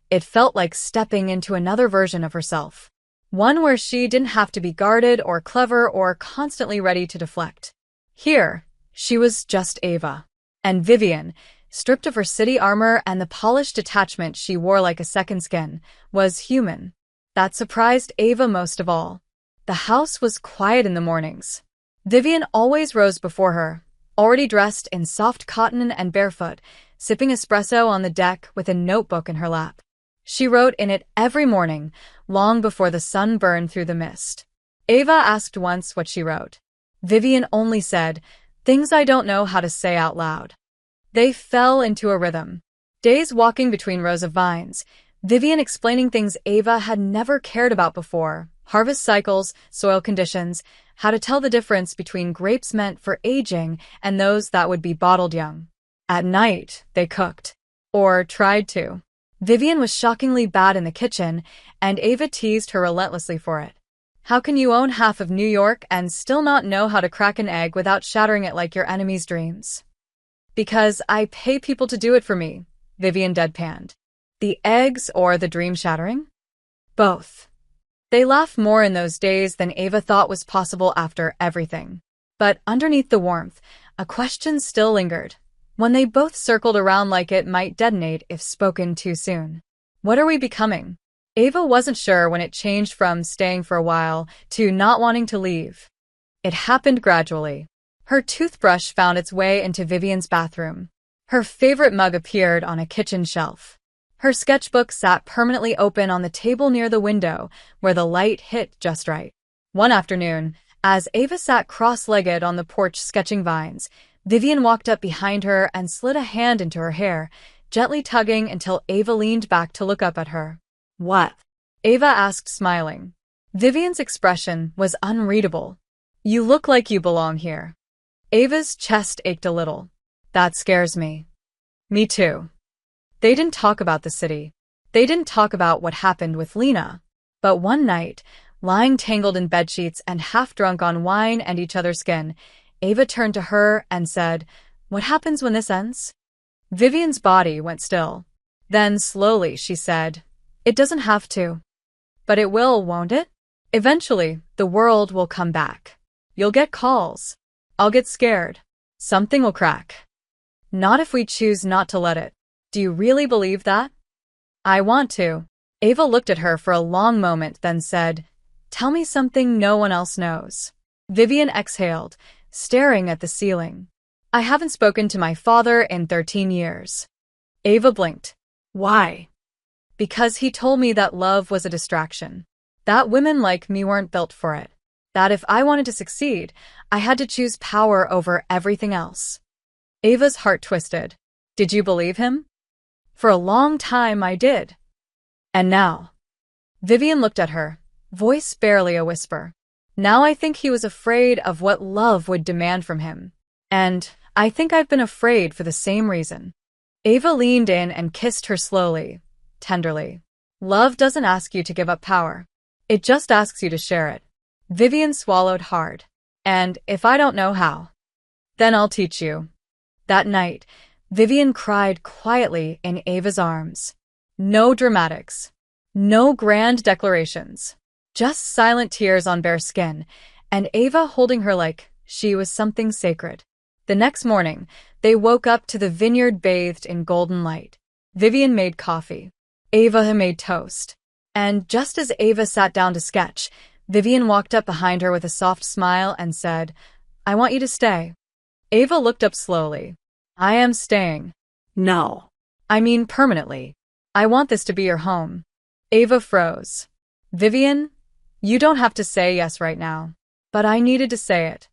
It felt like stepping into another version of herself. One where she didn't have to be guarded or clever or constantly ready to deflect. Here, she was just Ava. And Vivian, stripped of her city armor and the polished attachment she wore like a second skin, was human. That surprised Ava most of all. The house was quiet in the mornings. Vivian always rose before her, already dressed in soft cotton and barefoot, sipping espresso on the deck with a notebook in her lap. She wrote in it every morning, long before the sun burned through the mist. Ava asked once what she wrote. Vivian only said, things I don't know how to say out loud. They fell into a rhythm. Days walking between rows of vines, Vivian explaining things Ava had never cared about before, harvest cycles, soil conditions, how to tell the difference between grapes meant for aging and those that would be bottled young. At night, they cooked. Or tried to. Vivian was shockingly bad in the kitchen, and Ava teased her relentlessly for it. How can you own half of New York and still not know how to crack an egg without shattering it like your enemy's dreams? Because I pay people to do it for me, Vivian deadpanned. The eggs or the dream shattering? Both. They laughed more in those days than Ava thought was possible after everything. But underneath the warmth, a question still lingered. When they both circled around like it might detonate if spoken too soon. What are we becoming? Ava wasn't sure when it changed from staying for a while to not wanting to leave. It happened gradually. Her toothbrush found its way into Vivian's bathroom. Her favorite mug appeared on a kitchen shelf. Her sketchbook sat permanently open on the table near the window, where the light hit just right. One afternoon, As Ava sat cross-legged on the porch sketching vines, Vivian walked up behind her and slid a hand into her hair, gently tugging until Ava leaned back to look up at her. What? Ava asked, smiling. Vivian's expression was unreadable. You look like you belong here. Ava's chest ached a little. That scares me. Me too. They didn't talk about the city. They didn't talk about what happened with Lena. But one night, lying tangled in bedsheets and half-drunk on wine and each other's skin, Ava turned to her and said, "What happens when this ends?" Vivian's body went still. Then, slowly, she said, "It doesn't have to. But it will, won't it? Eventually, the world will come back. You'll get calls. I'll get scared. Something will crack. Not if we choose not to let it. Do you really believe that?" "I want to." Ava looked at her for a long moment, then said, "Tell me something no one else knows." Vivian exhaled, staring at the ceiling. "I haven't spoken to my father in 13 years. Ava blinked. Why? Because he told me that love was a distraction. That women like me weren't built for it. That if I wanted to succeed, I had to choose power over everything else. Ava's heart twisted. Did you believe him? For a long time I did. And now? Vivian looked at her, voice barely a whisper. Now I think he was afraid of what love would demand from him. And I think I've been afraid for the same reason. Ava leaned in and kissed her slowly, tenderly. Love doesn't ask you to give up power. It just asks you to share it. Vivian swallowed hard. And if I don't know how, then I'll teach you. That night, Vivian cried quietly in Ava's arms. No dramatics. No grand declarations. Just silent tears on bare skin, and Ava holding her like she was something sacred. The next morning, they woke up to the vineyard bathed in golden light. Vivian made coffee. Ava made toast. And just as Ava sat down to sketch, Vivian walked up behind her with a soft smile and said, "I want you to stay." Ava looked up slowly. "I am staying." No. "I mean permanently. I want this to be your home." Ava froze. "Vivian, you don't have to say yes right now. But I needed to say it."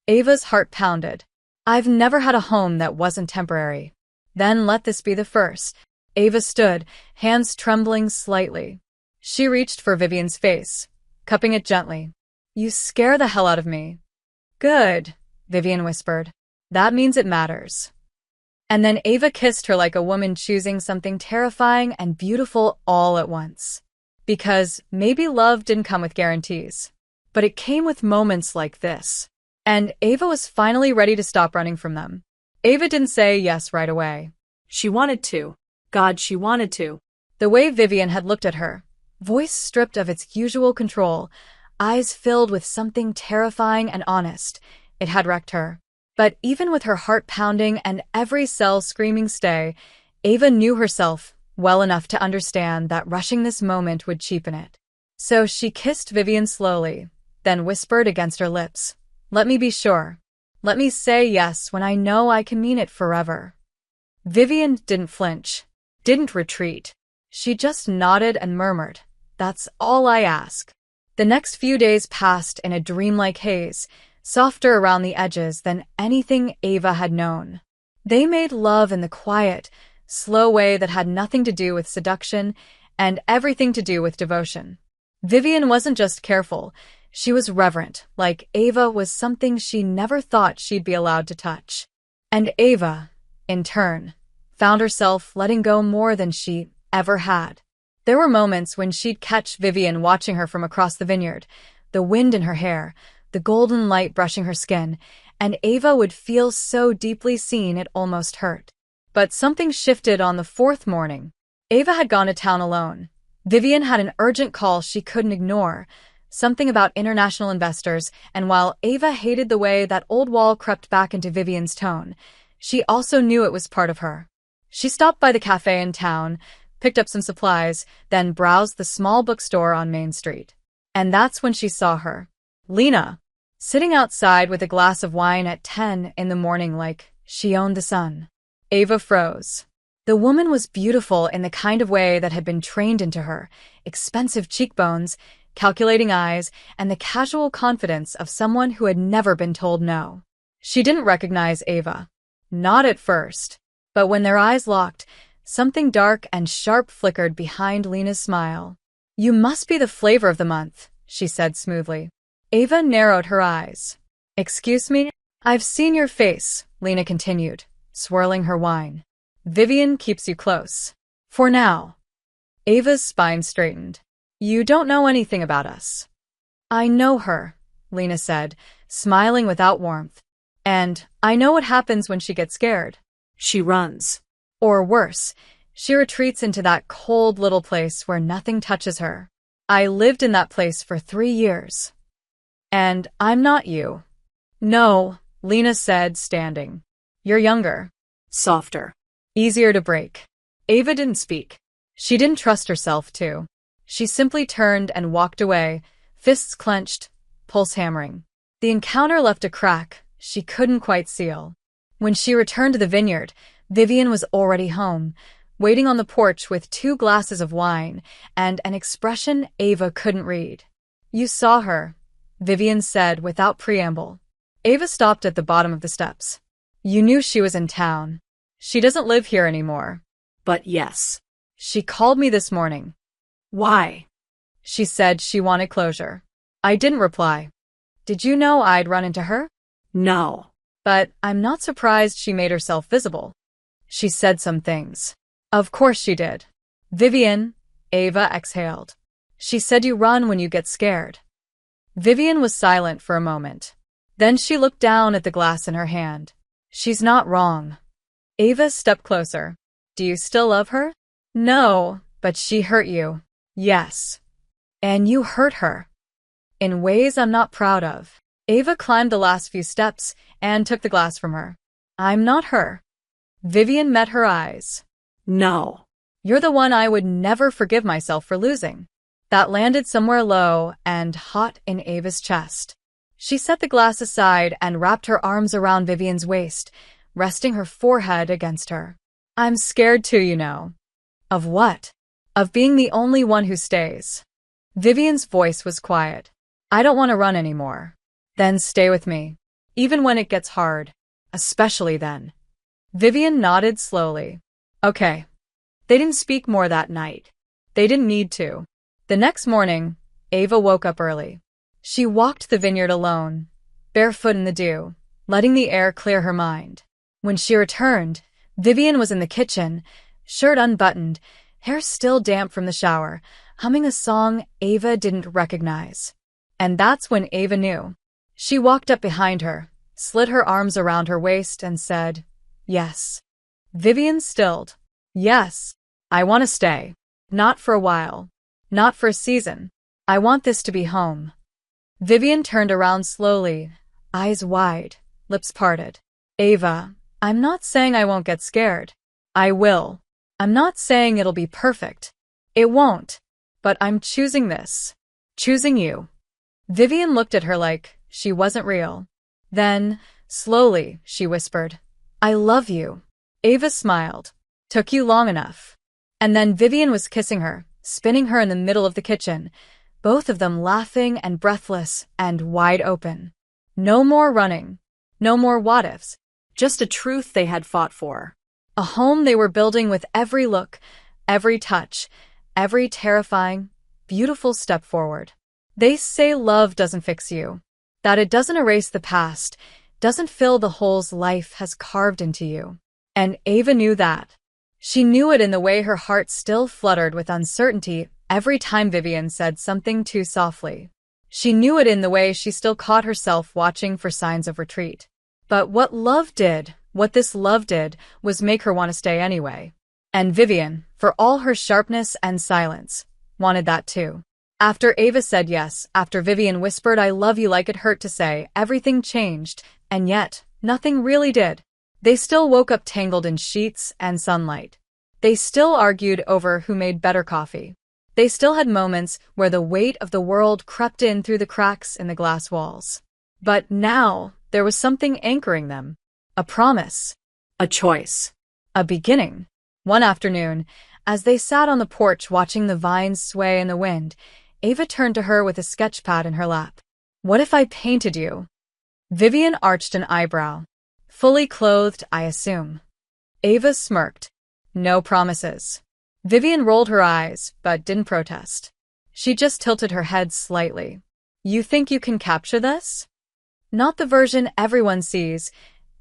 Ava's heart pounded. "I've never had a home that wasn't temporary. Then let this be the first." Ava stood, hands trembling slightly. She reached for Vivian's face, cupping it gently. "You scare the hell out of me." "Good," Vivian whispered. "That means it matters." And then Ava kissed her like a woman choosing something terrifying and beautiful all at once. Because maybe love didn't come with guarantees, but it came with moments like this. And Ava was finally ready to stop running from them. Ava didn't say yes right away. She wanted to. God, she wanted to. The way Vivian had looked at her, voice stripped of its usual control, eyes filled with something terrifying and honest, it had wrecked her. But even with her heart pounding and every cell screaming stay, Ava knew herself well enough to understand that rushing this moment would cheapen it. So she kissed Vivian slowly, then whispered against her lips, "Let me be sure. Let me say yes when I know I can mean it forever." Vivian didn't flinch, didn't retreat. She just nodded and murmured, "That's all I ask." The next few days passed in a dreamlike haze, softer around the edges than anything Ava had known. They made love in the quiet, slow way that had nothing to do with seduction and everything to do with devotion. Vivian wasn't just careful, she was reverent, like Ava was something she never thought she'd be allowed to touch. And Ava, in turn, found herself letting go more than she ever had. There were moments when she'd catch Vivian watching her from across the vineyard, the wind in her hair, the golden light brushing her skin, and Ava would feel so deeply seen it almost hurt. But something shifted on the fourth morning. Ava had gone to town alone. Vivian had an urgent call she couldn't ignore, something about international investors, and while Ava hated the way that old wall crept back into Vivian's tone, she also knew it was part of her. She stopped by the cafe in town, picked up some supplies, then browsed the small bookstore on Main Street. And that's when she saw her. Lena, sitting outside with a glass of wine at 10 in the morning like she owned the sun. Ava froze. The woman was beautiful in the kind of way that had been trained into her, expensive cheekbones, calculating eyes, and the casual confidence of someone who had never been told no. She didn't recognize Ava. Not at first. But when their eyes locked, something dark and sharp flickered behind Lena's smile. "You must be the flavor of the month," she said smoothly. Ava narrowed her eyes. "Excuse me?" "I've seen your face," Lena continued, swirling her wine. "Vivian keeps you close. For now." Ava's spine straightened. "You don't know anything about us." "I know her," Lena said, smiling without warmth. "And I know what happens when she gets scared." She runs. Or worse, she retreats into that cold little place where nothing touches her. I lived in that place for 3 years. And I'm not you. "No," Lena said, standing. "You're younger. Softer. Easier to break." Ava didn't speak. She didn't trust herself to. She simply turned and walked away, fists clenched, pulse hammering. The encounter left a crack she couldn't quite seal. When she returned to the vineyard, Vivian was already home, waiting on the porch with 2 glasses of wine and an expression Ava couldn't read. "You saw her," Vivian said without preamble. Ava stopped at the bottom of the steps. "You knew she was in town. She doesn't live here anymore." But yes. "She called me this morning." Why? She said she wanted closure. I didn't reply. "Did you know I'd run into her?" No. "But I'm not surprised she made herself visible." "She said some things." "Of course she did." "Vivian," Ava exhaled. "She said you run when you get scared." Vivian was silent for a moment. Then she looked down at the glass in her hand. "She's not wrong." Ava stepped closer. "Do you still love her?" "No, but she hurt you." "Yes." "And you hurt her." "In ways I'm not proud of." Ava climbed the last few steps and took the glass from her. "I'm not her." Vivian met her eyes. No. "You're the one I would never forgive myself for losing." That landed somewhere low and hot in Ava's chest. She set the glass aside and wrapped her arms around Vivian's waist, resting her forehead against her. "I'm scared too, you know." "Of what?" "Of being the only one who stays." Vivian's voice was quiet. "I don't want to run anymore." "Then stay with me. Even when it gets hard. Especially then." Vivian nodded slowly. "Okay." They didn't speak more that night. They didn't need to. The next morning, Ava woke up early. She walked the vineyard alone, barefoot in the dew, letting the air clear her mind. When she returned, Vivian was in the kitchen, shirt unbuttoned, hair still damp from the shower, humming a song Ava didn't recognize. And that's when Ava knew. She walked up behind her, slid her arms around her waist, and said, "Yes." Vivian stilled. "Yes. I want to stay. Not for a while. Not for a season. I want this to be home." Vivian turned around slowly, eyes wide, lips parted. "Ava, I'm not saying I won't get scared. I will. I'm not saying it'll be perfect. It won't. But I'm choosing this. Choosing you." Vivian looked at her like she wasn't real. Then, slowly, she whispered, "I love you." Ava smiled. "Took you long enough." And then Vivian was kissing her, spinning her in the middle of the kitchen, both of them laughing and breathless and wide open. No more running. No more what-ifs. Just a truth they had fought for. A home they were building with every look, every touch, every terrifying, beautiful step forward. They say love doesn't fix you, that it doesn't erase the past, doesn't fill the holes life has carved into you. And Ava knew that. She knew it in the way her heart still fluttered with uncertainty every time Vivian said something too softly. She knew it in the way she still caught herself watching for signs of retreat. But what this love did, was make her want to stay anyway. And Vivian, for all her sharpness and silence, wanted that too. After Ava said yes, after Vivian whispered "I love you" like it hurt to say, everything changed, and yet, nothing really did. They still woke up tangled in sheets and sunlight. They still argued over who made better coffee. They still had moments where the weight of the world crept in through the cracks in the glass walls. But now, there was something anchoring them. A promise. A choice. A beginning. One afternoon, as they sat on the porch watching the vines sway in the wind, Ava turned to her with a sketchpad in her lap. What if I painted you? Vivian arched an eyebrow. Fully clothed, I assume. Ava smirked. No promises. Vivian rolled her eyes, but didn't protest. She just tilted her head slightly. You think you can capture this? Not the version everyone sees,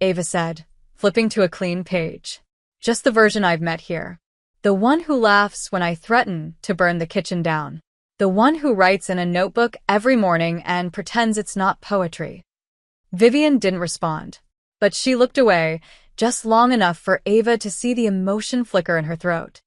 Ava said, flipping to a clean page. Just the version I've met here. The one who laughs when I threaten to burn the kitchen down. The one who writes in a notebook every morning and pretends it's not poetry. Vivian didn't respond, but she looked away, just long enough for Ava to see the emotion flicker in her throat.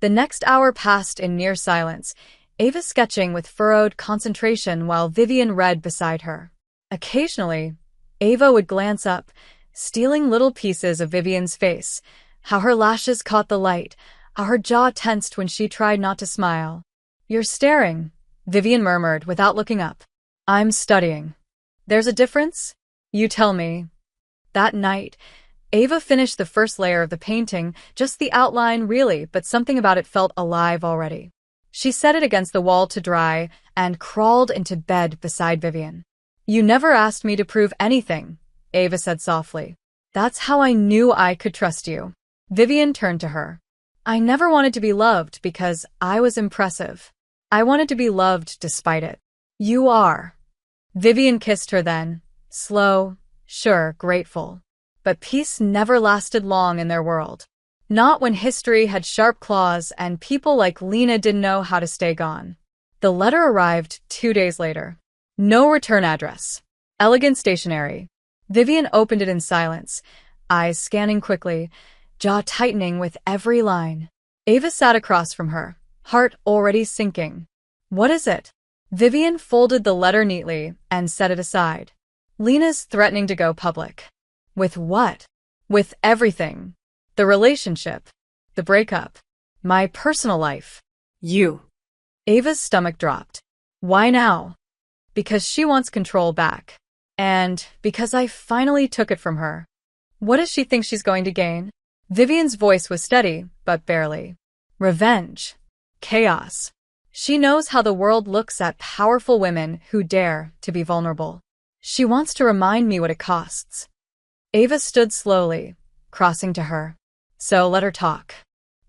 The next hour passed in near silence, Ava sketching with furrowed concentration while Vivian read beside her. Occasionally, Ava would glance up, stealing little pieces of Vivian's face, how her lashes caught the light, how her jaw tensed when she tried not to smile. You're staring, Vivian murmured without looking up. I'm studying. There's a difference? You tell me. That night, Ava finished the first layer of the painting, just the outline really, but something about it felt alive already. She set it against the wall to dry and crawled into bed beside Vivian. You never asked me to prove anything, Ava said softly. That's how I knew I could trust you. Vivian turned to her. I never wanted to be loved because I was impressive. I wanted to be loved despite it. You are. Vivian kissed her then, slow, sure, grateful. But peace never lasted long in their world. Not when history had sharp claws and people like Lena didn't know how to stay gone. The letter arrived 2 days later. No return address. Elegant stationery. Vivian opened it in silence, eyes scanning quickly, jaw tightening with every line. Ava sat across from her, heart already sinking. What is it? Vivian folded the letter neatly and set it aside. Lena's threatening to go public. With what? With everything. The relationship. The breakup. My personal life. You. Ava's stomach dropped. Why now? Because she wants control back. And because I finally took it from her. What does she think she's going to gain? Vivian's voice was steady, but barely. Revenge. Chaos. She knows how the world looks at powerful women who dare to be vulnerable. She wants to remind me what it costs. Ava stood slowly, crossing to her. So let her talk.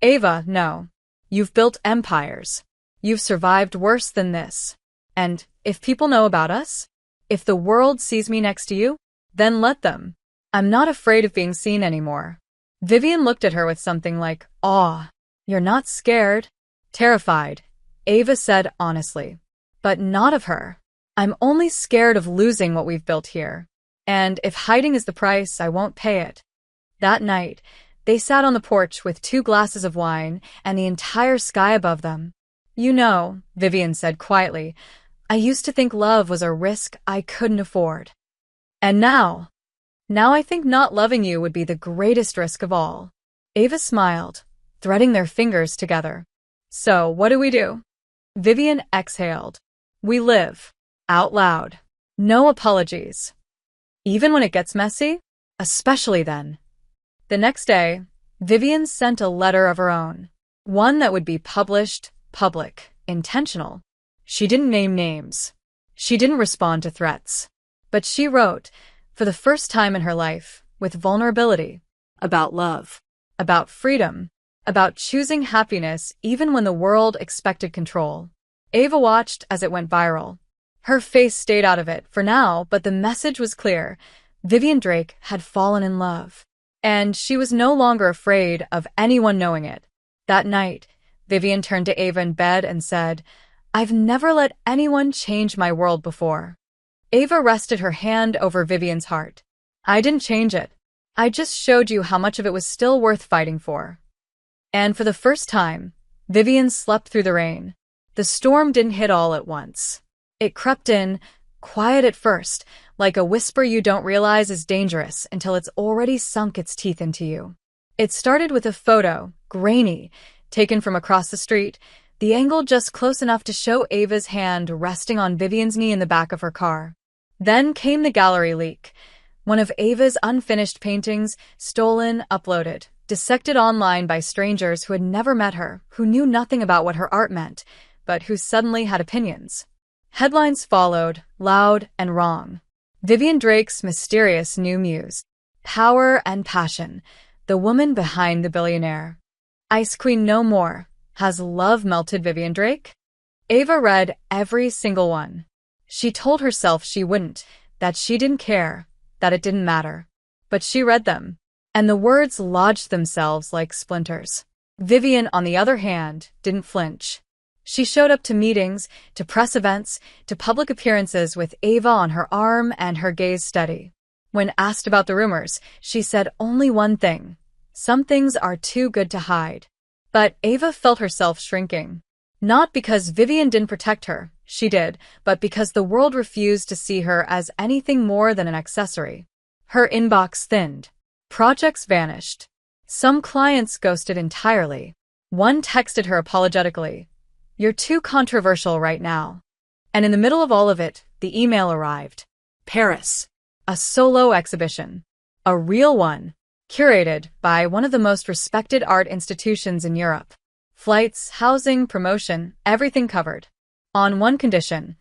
Ava, no. You've built empires. You've survived worse than this. And if people know about us, if the world sees me next to you, then let them. I'm not afraid of being seen anymore. Vivian looked at her with something like awe. You're not scared? Terrified, Ava said honestly. But not of her. I'm only scared of losing what we've built here. And if hiding is the price, I won't pay it. That night, they sat on the porch with 2 glasses of wine and the entire sky above them. You know, Vivian said quietly, I used to think love was a risk I couldn't afford. And now I think not loving you would be the greatest risk of all. Ava smiled, threading their fingers together. So, what do? Vivian exhaled. We live. Out loud. No apologies. Even when it gets messy? Especially then. The next day, Vivian sent a letter of her own. One that would be published, public, intentional. She didn't name names. She didn't respond to threats. But she wrote, for the first time in her life, with vulnerability. About love. About freedom. About choosing happiness even when the world expected control. Ava watched as it went viral. Her face stayed out of it for now, but the message was clear. Vivian Drake had fallen in love. And she was no longer afraid of anyone knowing it. That night, Vivian turned to Ava in bed and said, I've never let anyone change my world before. Ava rested her hand over Vivian's heart. I didn't change it. I just showed you how much of it was still worth fighting for. And for the first time, Vivian slept through the rain. The storm didn't hit all at once. It crept in, quiet at first, like a whisper you don't realize is dangerous until it's already sunk its teeth into you. It started with a photo, grainy, taken from across the street, the angle just close enough to show Ava's hand resting on Vivian's knee in the back of her car. Then came the gallery leak. One of Ava's unfinished paintings, stolen, uploaded, dissected online by strangers who had never met her, who knew nothing about what her art meant, but who suddenly had opinions. Headlines followed, loud and wrong. Vivian Drake's mysterious new muse. Power and passion. The woman behind the billionaire. Ice Queen no more. Has love melted Vivian Drake? Ava read every single one. She told herself she wouldn't, that she didn't care, that it didn't matter. But she read them, and the words lodged themselves like splinters. Vivian, on the other hand, didn't flinch. She showed up to meetings, to press events, to public appearances with Ava on her arm and her gaze steady. When asked about the rumors, she said only one thing: some things are too good to hide. But Ava felt herself shrinking. Not because Vivian didn't protect her, she did, but because the world refused to see her as anything more than an accessory. Her inbox thinned. Projects vanished. Some clients ghosted entirely. One texted her apologetically, "You're too controversial right now." And in the middle of all of it, the email arrived. Paris. A solo exhibition. A real one. Curated by one of the most respected art institutions in Europe. Flights, housing, promotion, everything covered. On one condition: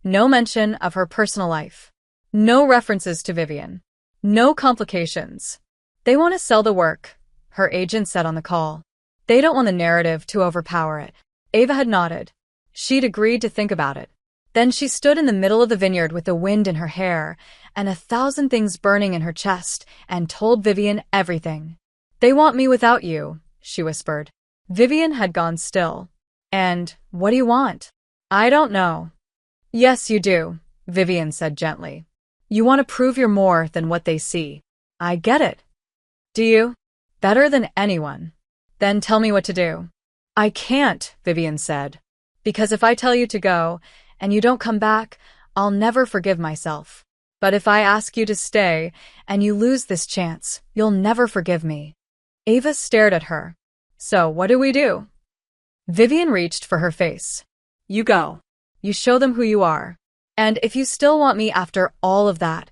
no mention of her personal life. No references to Vivian. No complications. They want to sell the work, her agent said on the call. They don't want the narrative to overpower it. Ava had nodded. She'd agreed to think about it. Then she stood in the middle of the vineyard with the wind in her hair and 1,000 things burning in her chest and told Vivian everything. "They want me without you," she whispered. Vivian had gone still. "And what do you want?" "I don't know." "Yes, you do," Vivian said gently. "You want to prove you're more than what they see." "I get it." "Do you?" "Better than anyone." "Then tell me what to do." "I can't," Vivian said. "Because if I tell you to go, and you don't come back, I'll never forgive myself. But if I ask you to stay, and you lose this chance, you'll never forgive me." Ava stared at her. "So what do we do?" Vivian reached for her face. "You go. You show them who you are. And if you still want me after all of that,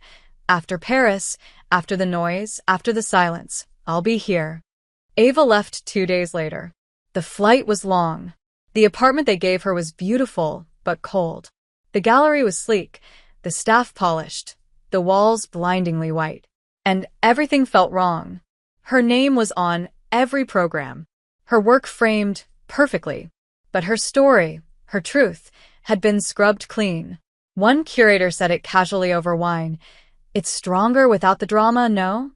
after Paris, after the noise, after the silence, I'll be here." Ava left 2 days later. The flight was long. The apartment they gave her was beautiful, but cold. The gallery was sleek, the staff polished, the walls blindingly white. And everything felt wrong. Her name was on every program. Her work framed perfectly. But her story, her truth, had been scrubbed clean. One curator said it casually over wine. "It's stronger without the drama, no?"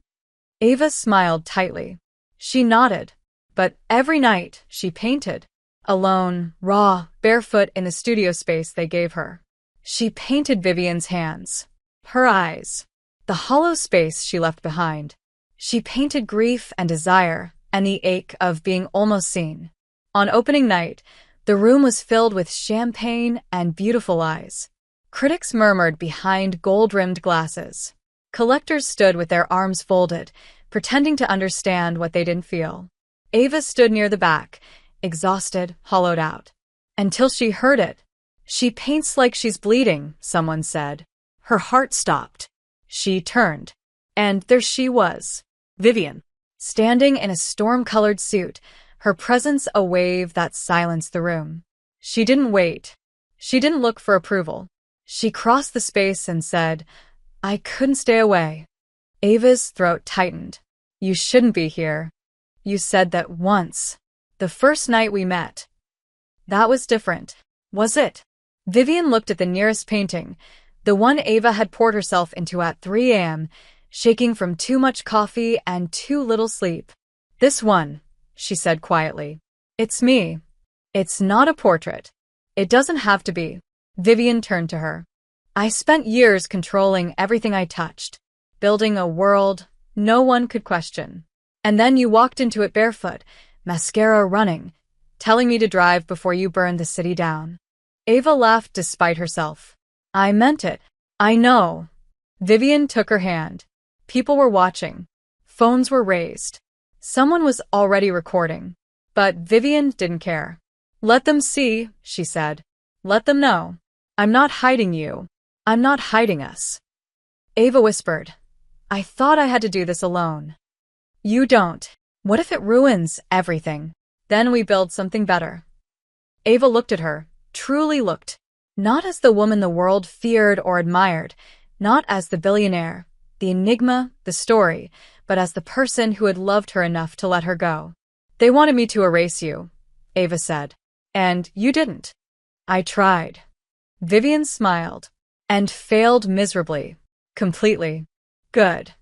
Ava smiled tightly. She nodded. But every night she painted. Alone, raw, barefoot in the studio space they gave her. She painted Vivian's hands, her eyes, the hollow space she left behind. She painted grief and desire and the ache of being almost seen. On opening night, the room was filled with champagne and beautiful eyes. Critics murmured behind gold-rimmed glasses. Collectors stood with their arms folded, pretending to understand what they didn't feel. Ava stood near the back, exhausted, hollowed out. Until she heard it. "She paints like she's bleeding," someone said. Her heart stopped. She turned. And there she was, Vivian, standing in a storm-colored suit, her presence a wave that silenced the room. She didn't wait. She didn't look for approval. She crossed the space and said, "I couldn't stay away." Ava's throat tightened. "You shouldn't be here. You said that once. The first night we met." "That was different, was it?" Vivian looked at the nearest painting, the one Ava had poured herself into at 3 a.m., shaking from too much coffee and too little sleep. "This one," she said quietly. "It's me. It's not a portrait. It doesn't have to be." Vivian turned to her. "I spent years controlling everything I touched, building a world no one could question. And then you walked into it barefoot, mascara running, telling me to drive before you burned the city down." Ava laughed despite herself. "I meant it. I know." Vivian took her hand. People were watching. Phones were raised. Someone was already recording. But Vivian didn't care. "Let them see," she said. "Let them know. I'm not hiding you. I'm not hiding us." Ava whispered, "I thought I had to do this alone." "You don't. What if it ruins everything? Then we build something better." Ava looked at her, truly looked. Not as the woman the world feared or admired, not as the billionaire, the enigma, the story, but as the person who had loved her enough to let her go. They wanted me to erase you, Ava said. And you didn't. I tried. Vivian smiled. And failed miserably. Completely. Good.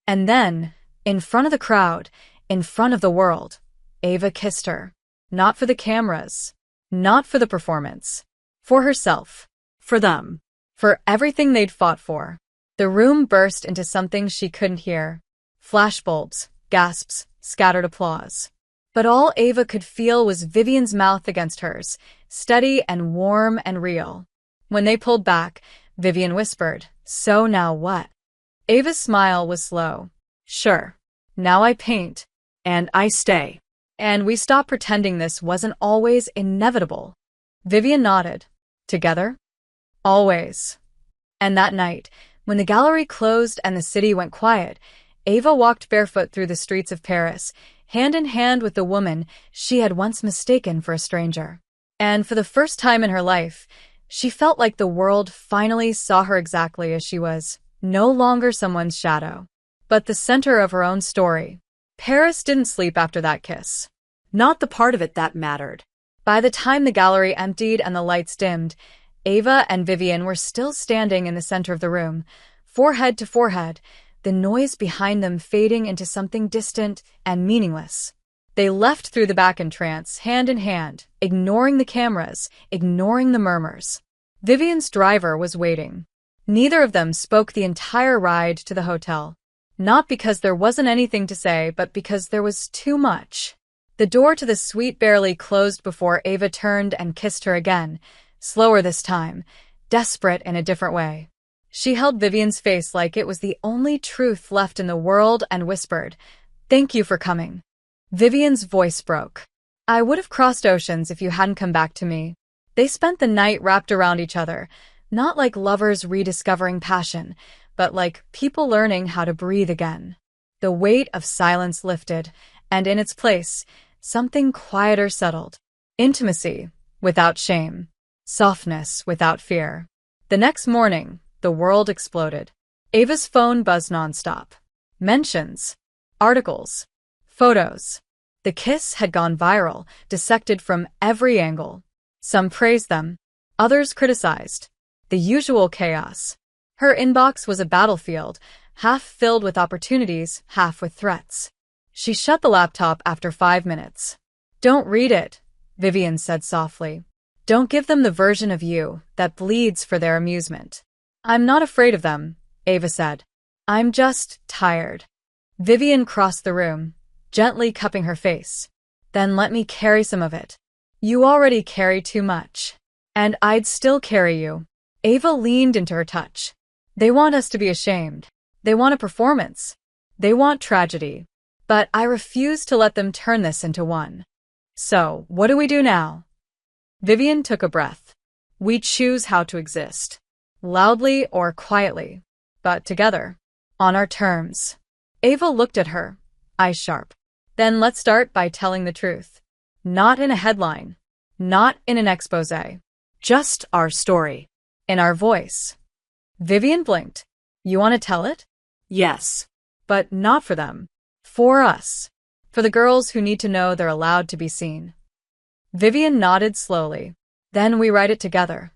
And then, in front of the crowd, in front of the world, Ava kissed her. Not for the cameras. Not for the performance. For herself. For them. For everything they'd fought for. The room burst into something she couldn't hear. Flashbulbs, gasps, scattered applause. But all Ava could feel was Vivian's mouth against hers, steady and warm and real. When they pulled back, Vivian whispered, "So now what?" Ava's smile was slow. "Sure. Now I paint. And I stay. And we stop pretending this wasn't always inevitable." Vivian nodded. Together? Always. And that night, when the gallery closed and the city went quiet, Ava walked barefoot through the streets of Paris, hand in hand with the woman she had once mistaken for a stranger. And for the first time in her life, she felt like the world finally saw her exactly as she was, no longer someone's shadow, but the center of her own story. Paris didn't sleep after that kiss. Not the part of it that mattered. By the time the gallery emptied and the lights dimmed, Ava and Vivian were still standing in the center of the room, forehead to forehead, the noise behind them fading into something distant and meaningless. They left through the back entrance, hand in hand, ignoring the cameras, ignoring the murmurs. Vivian's driver was waiting. Neither of them spoke the entire ride to the hotel. Not because there wasn't anything to say, but because there was too much. The door to the suite barely closed before Ava turned and kissed her again, slower this time, desperate in a different way. She held Vivian's face like it was the only truth left in the world and whispered, "Thank you for coming." Vivian's voice broke. "I would have crossed oceans if you hadn't come back to me." They spent the night wrapped around each other, not like lovers rediscovering passion, but like people learning how to breathe again. The weight of silence lifted, and in its place, something quieter settled. Intimacy, without shame. Softness, without fear. The next morning, the world exploded. Ava's phone buzzed nonstop. Mentions. Articles. Photos. The kiss had gone viral, dissected from every angle. Some praised them. Others criticized. The usual chaos. Her inbox was a battlefield, half filled with opportunities, half with threats. She shut the laptop after 5 minutes. "Don't read it," Vivian said softly. "Don't give them the version of you that bleeds for their amusement." "I'm not afraid of them," Ava said. "I'm just tired." Vivian crossed the room, gently cupping her face. "Then let me carry some of it." "You already carry too much. And I'd still carry you." Ava leaned into her touch. "They want us to be ashamed. They want a performance. They want tragedy. But I refuse to let them turn this into one. So, what do we do now?" Vivian took a breath. "We choose how to exist. Loudly or quietly. But together. On our terms." Ava looked at her, eyes sharp. "Then let's start by telling the truth. Not in a headline. Not in an exposé. Just our story. In our voice." Vivian blinked. "You want to tell it?" "Yes. But not for them. For us. For the girls who need to know they're allowed to be seen." Vivian nodded slowly. "Then we write it together."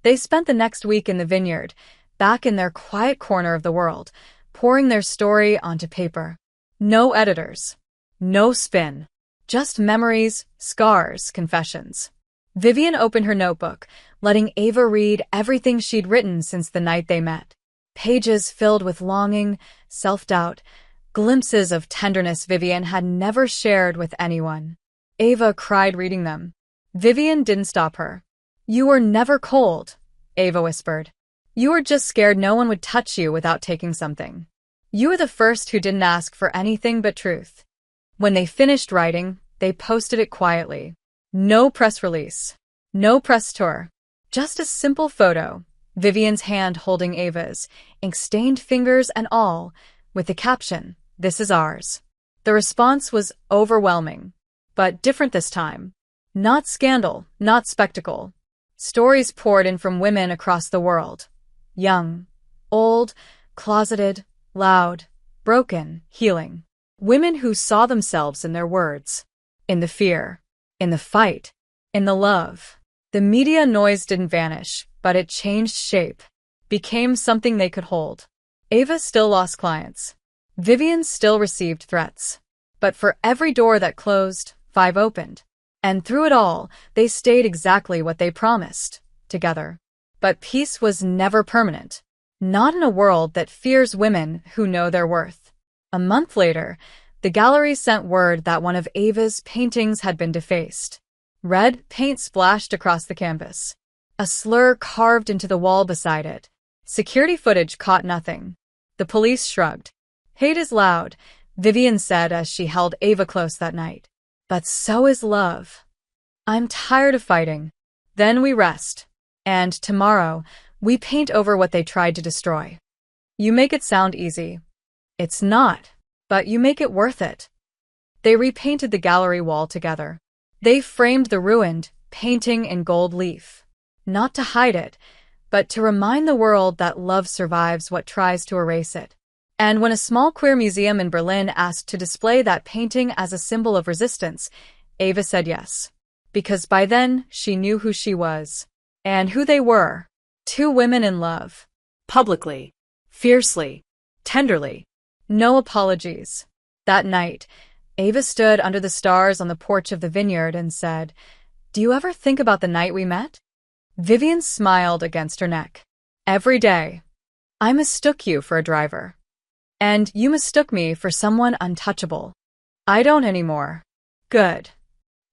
They spent the next week in the vineyard, back in their quiet corner of the world, pouring their story onto paper. No editors. No spin. Just memories, scars, confessions. Vivian opened her notebook, letting Ava read everything she'd written since the night they met. Pages filled with longing, self-doubt, glimpses of tenderness Vivian had never shared with anyone. Ava cried reading them. Vivian didn't stop her. "You were never cold," Ava whispered. "You were just scared no one would touch you without taking something. You were the first who didn't ask for anything but truth." When they finished writing, they posted it quietly. No press release. No press tour. Just a simple photo, Vivian's hand holding Ava's, ink-stained fingers and all, with the caption, "This is ours." The response was overwhelming, but different this time. Not scandal, not spectacle, Stories poured in from women across the world. Young, old, closeted, loud, broken, healing. Women who saw themselves in their words. In the fear. In the fight. In the love. The media noise didn't vanish, but it changed shape. Became something they could hold. Ava still lost clients. Vivian still received threats. But for every door that closed, 5 opened. And through it all, they stayed exactly what they promised. Together. But peace was never permanent. Not in a world that fears women who know their worth. A month later, the gallery sent word that one of Ava's paintings had been defaced. Red paint splashed across the canvas. A slur carved into the wall beside it. Security footage caught nothing. The police shrugged. Hate is loud, Vivian said as she held Ava close that night. But so is love. I'm tired of fighting. Then we rest. And tomorrow, we paint over what they tried to destroy. You make it sound easy. It's not, but you make it worth it. They repainted the gallery wall together. They framed the ruined painting in gold leaf. Not to hide it, but to remind the world that love survives what tries to erase it. And when a small queer museum in Berlin asked to display that painting as a symbol of resistance, Ava said yes. Because by then, she knew who she was. And who they were. 2 women in love. Publicly. Fiercely. Tenderly. No apologies. That night, Ava stood under the stars on the porch of the vineyard and said, "Do you ever think about the night we met?" Vivian smiled against her neck. "Every day. I mistook you for a driver. And you mistook me for someone untouchable. I don't anymore. Good.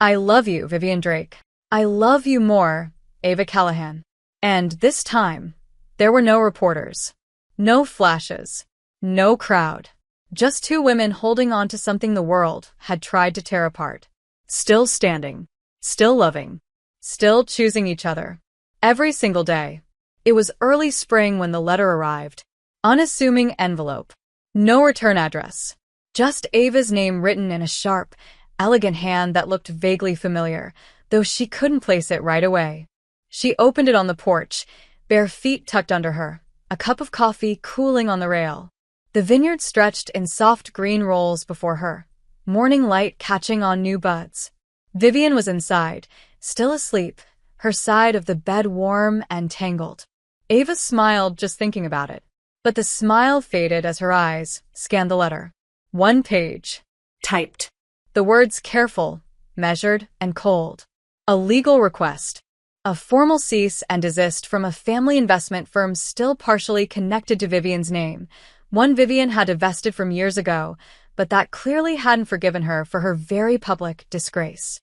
I love you, Vivian Drake. I love you more, Ava Callahan." And this time, there were no reporters. No flashes. No crowd. Just 2 women holding on to something the world had tried to tear apart. Still standing. Still loving. Still choosing each other. Every single day. It was early spring when the letter arrived. Unassuming envelope. No return address. Just Ava's name written in a sharp, elegant hand that looked vaguely familiar, though she couldn't place it right away. She opened it on the porch, bare feet tucked under her, a cup of coffee cooling on the rail. The vineyard stretched in soft green rolls before her, morning light catching on new buds. Vivian was inside, still asleep, her side of the bed warm and tangled. Ava smiled just thinking about it. But the smile faded as her eyes scanned the letter. 1 page. Typed. The words careful, measured, and cold. A legal request. A formal cease and desist from a family investment firm still partially connected to Vivian's name. One Vivian had divested from years ago, but that clearly hadn't forgiven her for her very public disgrace.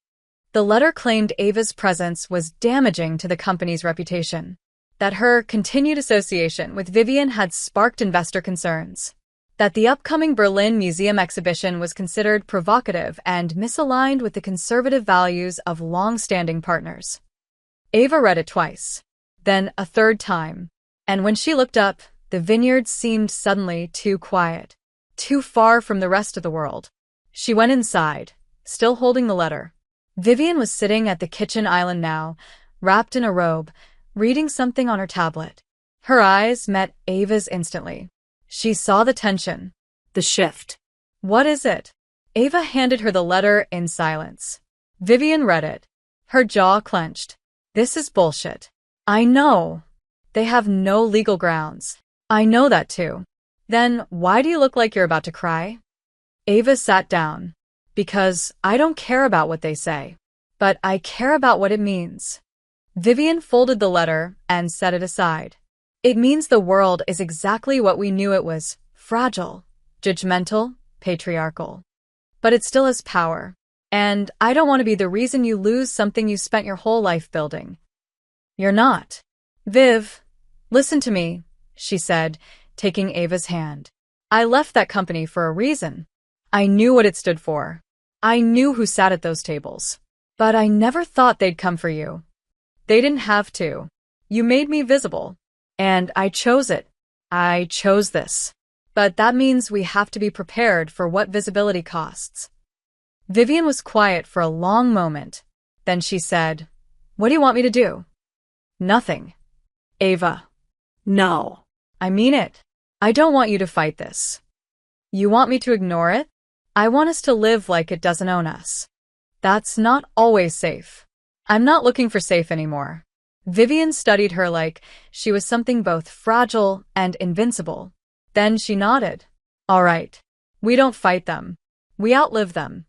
The letter claimed Ava's presence was damaging to the company's reputation. That her continued association with Vivian had sparked investor concerns. That the upcoming Berlin Museum exhibition was considered provocative and misaligned with the conservative values of long-standing partners. Ava read it twice, then a 3rd time, and when she looked up, the vineyard seemed suddenly too quiet, too far from the rest of the world. She went inside, still holding the letter. Vivian was sitting at the kitchen island now, wrapped in a robe, reading something on her tablet. Her eyes met Ava's instantly. She saw the tension. The shift. What is it? Ava handed her the letter in silence. Vivian read it. Her jaw clenched. This is bullshit. I know. They have no legal grounds. I know that too. Then why do you look like you're about to cry? Ava sat down. Because I don't care about what they say. But I care about what it means. Vivian folded the letter and set it aside. It means the world is exactly what we knew it was: fragile, judgmental, patriarchal. But it still has power. And I don't want to be the reason you lose something you spent your whole life building. You're not. Viv, listen to me, she said, taking Ava's hand. I left that company for a reason. I knew what it stood for. I knew who sat at those tables. But I never thought they'd come for you. They didn't have to. You made me visible. And I chose it. I chose this. But that means we have to be prepared for what visibility costs. Vivian was quiet for a long moment. Then she said, "What do you want me to do?" Nothing. Ava. No. I mean it. I don't want you to fight this. You want me to ignore it? I want us to live like it doesn't own us. That's not always safe. I'm not looking for safe anymore. Vivian studied her like she was something both fragile and invincible. Then she nodded. All right. We don't fight them. We outlive them.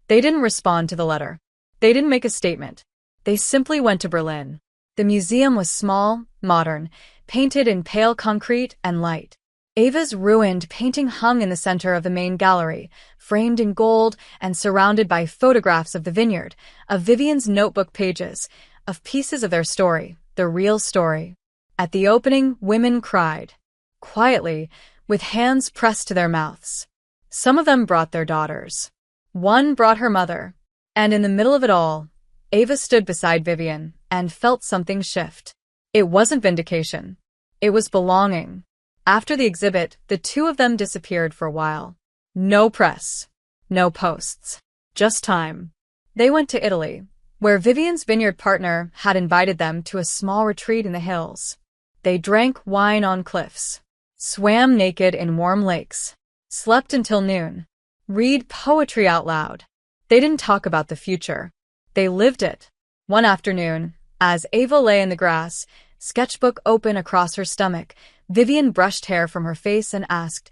They didn't respond to the letter. They didn't make a statement. They simply went to Berlin. The museum was small, modern, painted in pale concrete and light. Ava's ruined painting hung in the center of the main gallery, framed in gold and surrounded by photographs of the vineyard, of Vivian's notebook pages, of pieces of their story, the real story. At the opening, women cried. Quietly, with hands pressed to their mouths. Some of them brought their daughters. One brought her mother. And in the middle of it all, Ava stood beside Vivian and felt something shift. It wasn't vindication. It was belonging. After the exhibit, the two of them disappeared for a while. No press. No posts. Just time. They went to Italy, where Vivian's vineyard partner had invited them to a small retreat in the hills. They drank wine on cliffs, swam naked in warm lakes, slept until noon, read poetry out loud. They didn't talk about the future. They lived it. One afternoon, as Ava lay in the grass, sketchbook open across her stomach, Vivian brushed hair from her face and asked,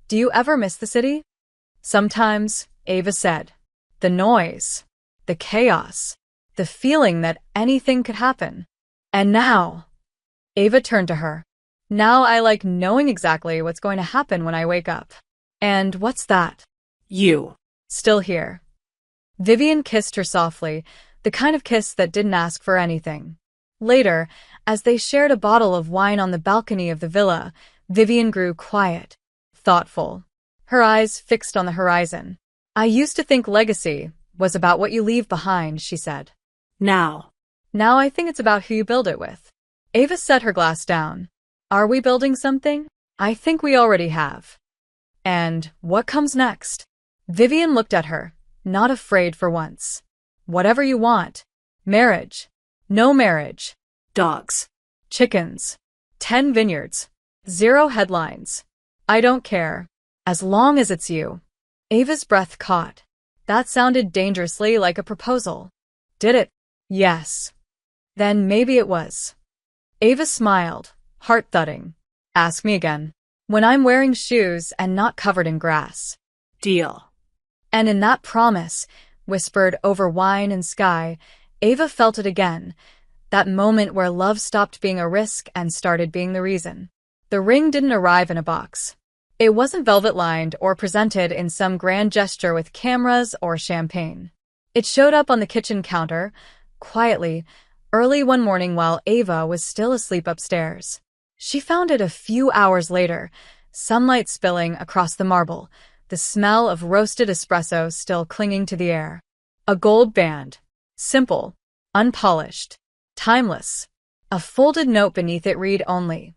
"Do you ever miss the city?" "Sometimes," Ava said. "The noise, the chaos, the feeling that anything could happen. And now," Ava turned to her, "now I like knowing exactly what's going to happen when I wake up." "And what's that?" You. "Still here." Vivian kissed her softly, the kind of kiss that didn't ask for anything. Later, as they shared a bottle of wine on the balcony of the villa, Vivian grew quiet, thoughtful, her eyes fixed on the horizon. "I used to think legacy was about what you leave behind," she said. Now. "Now I think it's about who you build it with." Ava set her glass down. "Are we building something? I think we already have." "And what comes next?" Vivian looked at her, not afraid for once. "Whatever you want. Marriage. No marriage. Dogs. Chickens. 10 vineyards. 0 headlines. I don't care. As long as it's you." Ava's breath caught. That sounded dangerously like a proposal. Did it? Yes. Then maybe it was. Ava smiled, heart thudding. "Ask me again. When I'm wearing shoes and not covered in grass." Deal. And in that promise, whispered over wine and sky, Ava felt it again, that moment where love stopped being a risk and started being the reason. The ring didn't arrive in a box. It wasn't velvet-lined or presented in some grand gesture with cameras or champagne. It showed up on the kitchen counter, quietly, early one morning while Ava was still asleep upstairs. She found it a few hours later, sunlight spilling across the marble, the smell of roasted espresso still clinging to the air. A gold band. Simple, unpolished, timeless. A folded note beneath it read only.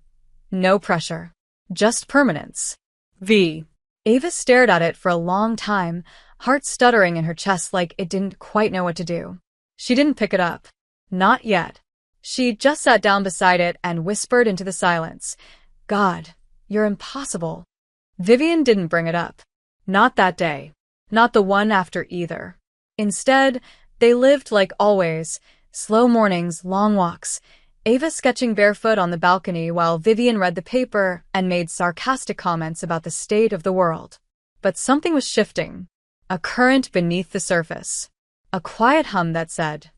No pressure. Just permanence. V. Ava stared at it for a long time, heart stuttering in her chest like it didn't quite know what to do. She didn't pick it up. Not yet. She just sat down beside it and whispered into the silence, "God, you're impossible." Vivian didn't bring it up. Not that day. Not the one after either. Instead, they lived like always, slow mornings, long walks, Ava sketching barefoot on the balcony while Vivian read the paper and made sarcastic comments about the state of the world. But something was shifting. A current beneath the surface. A quiet hum that said,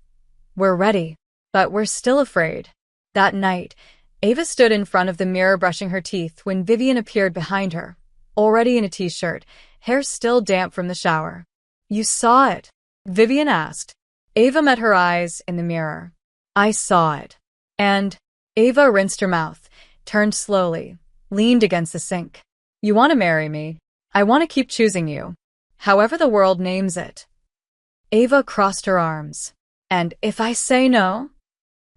"We're ready, but we're still afraid." That night, Ava stood in front of the mirror brushing her teeth when Vivian appeared behind her, already in a t-shirt, hair still damp from the shower. "You saw it?" Vivian asked. Ava met her eyes in the mirror. "I saw it." And Ava rinsed her mouth, turned slowly, leaned against the sink. "You want to marry me? I want to keep choosing you. However the world names it." Ava crossed her arms. "And if I say no?"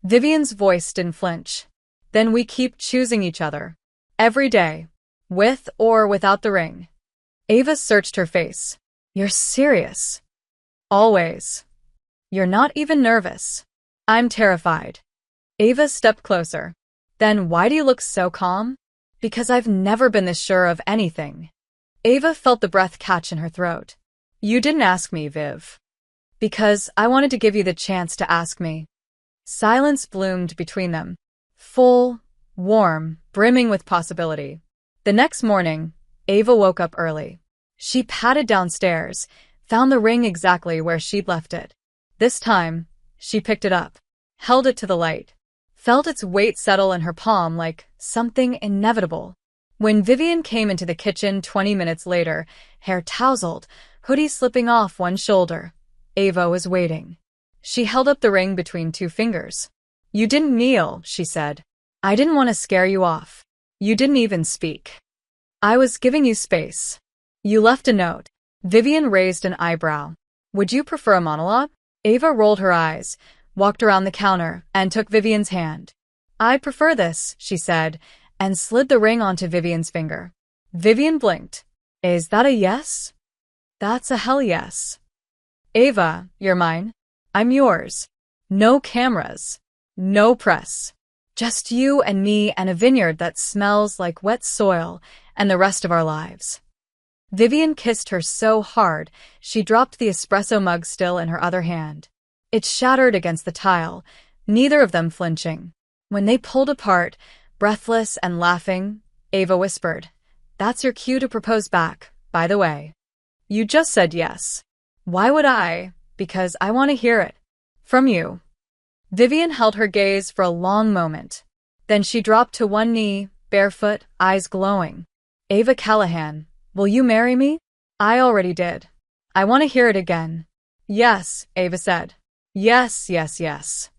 Vivian's voice didn't flinch. "Then we keep choosing each other. Every day. With or without the ring." Ava searched her face. "You're serious?" "Always." "You're not even nervous." "I'm terrified." Ava stepped closer. Then why do you look so calm? Because I've never been this sure of anything. Ava felt the breath catch in her throat. You didn't ask me, Viv. Because I wanted to give you the chance to ask me. Silence bloomed between them. Full, warm, brimming with possibility. The next morning, Ava woke up early. She padded downstairs, found the ring exactly where she'd left it. This time, she picked it up, held it to the light, felt its weight settle in her palm like something inevitable. When Vivian came into the kitchen 20 minutes later, hair tousled, hoodie slipping off one shoulder, Ava was waiting. She held up the ring between two fingers. You didn't kneel, she said. I didn't want to scare you off. You didn't even speak. I was giving you space. You left a note. Vivian raised an eyebrow. Would you prefer a monologue? Ava rolled her eyes, walked around the counter, and took Vivian's hand. I prefer this, she said, and slid the ring onto Vivian's finger. Vivian blinked. Is that a yes? That's a hell yes. Ava, you're mine. I'm yours. No cameras. No press. Just you and me and a vineyard that smells like wet soil and the rest of our lives. Vivian kissed her so hard, she dropped the espresso mug still in her other hand. It shattered against the tile, neither of them flinching. When they pulled apart, breathless and laughing, Ava whispered, That's your cue to propose back, by the way. You just said yes. Why would I? Because I want to hear it. From you. Vivian held her gaze for a long moment. Then she dropped to one knee, barefoot, eyes glowing. Ava Callahan, will you marry me? I already did. I want to hear it again. Yes, Ava said. Yes, yes, yes.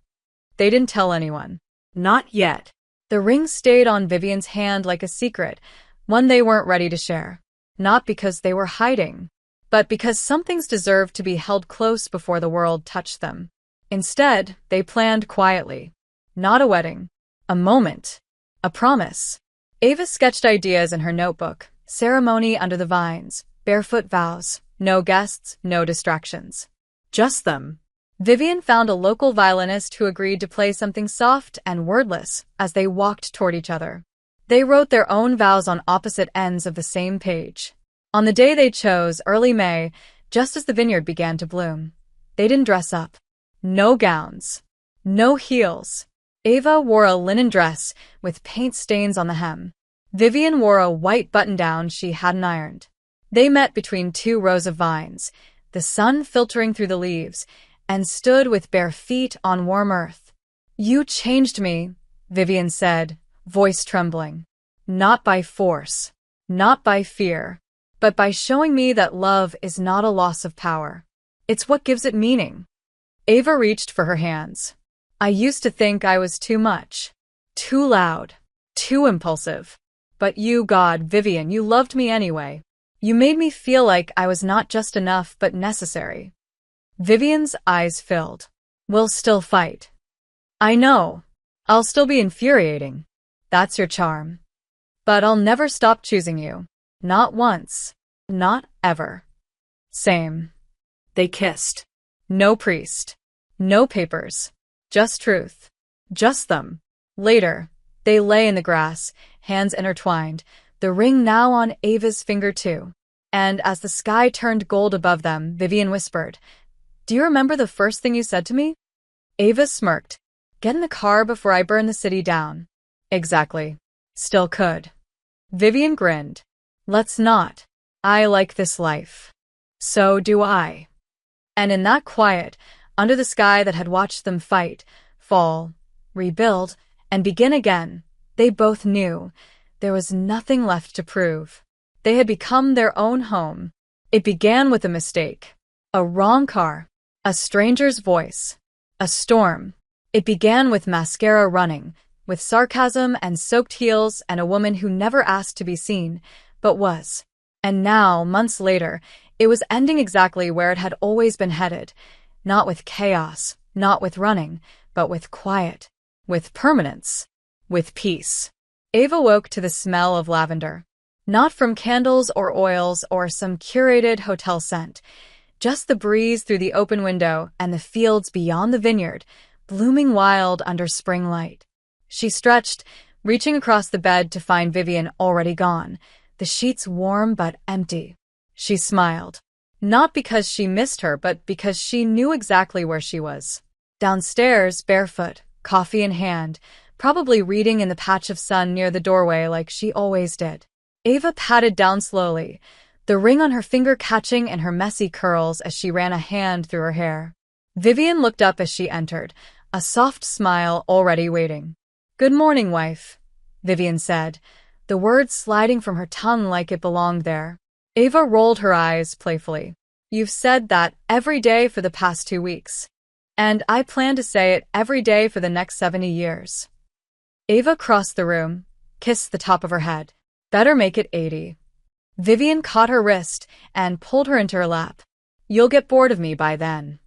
They didn't tell anyone. Not yet. The ring stayed on Vivian's hand like a secret, one they weren't ready to share. Not because they were hiding, but because some things deserved to be held close before the world touched them. Instead, they planned quietly. Not a wedding. A moment. A promise. Ava sketched ideas in her notebook. Ceremony under the vines. Barefoot vows. No guests, no distractions. Just them. Vivian found a local violinist who agreed to play something soft and wordless as they walked toward each other. They wrote their own vows on opposite ends of the same page. On the day they chose, early May, just as the vineyard began to bloom, they didn't dress up. No gowns. No heels. Ava wore a linen dress with paint stains on the hem. Vivian wore a white button-down she hadn't ironed. They met between two rows of vines, the sun filtering through the leaves, and stood with bare feet on warm earth. You changed me, Vivian said, voice trembling. Not by force, not by fear, but by showing me that love is not a loss of power. It's what gives it meaning. Ava reached for her hands. I used to think I was too much, too loud, too impulsive. But you, God, Vivian, you loved me anyway. You made me feel like I was not just enough but necessary. Vivian's eyes filled. We'll still fight. I know. I'll still be infuriating. That's your charm. But I'll never stop choosing you. Not once. Not ever. Same. They kissed. No priest. No papers. Just truth. Just them. Later, they lay in the grass, hands intertwined, the ring now on Ava's finger too. And as the sky turned gold above them, Vivian whispered, Do you remember the first thing you said to me? Ava smirked. Get in the car before I burn the city down. Exactly. Still could. Vivian grinned. Let's not. I like this life. So do I. And in that quiet, under the sky that had watched them fight, fall, rebuild, and begin again, they both knew there was nothing left to prove. They had become their own home. It began with a mistake. A wrong car. A stranger's voice. A storm. It began with mascara running, with sarcasm and soaked heels and a woman who never asked to be seen, but was. And now, months later, it was ending exactly where it had always been headed. Not with chaos, not with running, but with quiet, with permanence, with peace. Ava woke to the smell of lavender. Not from candles or oils or some curated hotel scent, just the breeze through the open window and the fields beyond the vineyard, blooming wild under spring light. She stretched, reaching across the bed to find Vivian already gone, the sheets warm but empty. She smiled. Not because she missed her, but because she knew exactly where she was. Downstairs, barefoot, coffee in hand, probably reading in the patch of sun near the doorway like she always did. Ava patted down slowly, the ring on her finger catching in her messy curls as she ran a hand through her hair. Vivian looked up as she entered, a soft smile already waiting. "Good morning, wife," Vivian said, the words sliding from her tongue like it belonged there. Ava rolled her eyes playfully. "You've said that every day for the past 2 weeks. And I plan to say it every day for the next 70 years. Ava crossed the room, kissed the top of her head. "Better make it 80. Vivian caught her wrist and pulled her into her lap. "You'll get bored of me by then."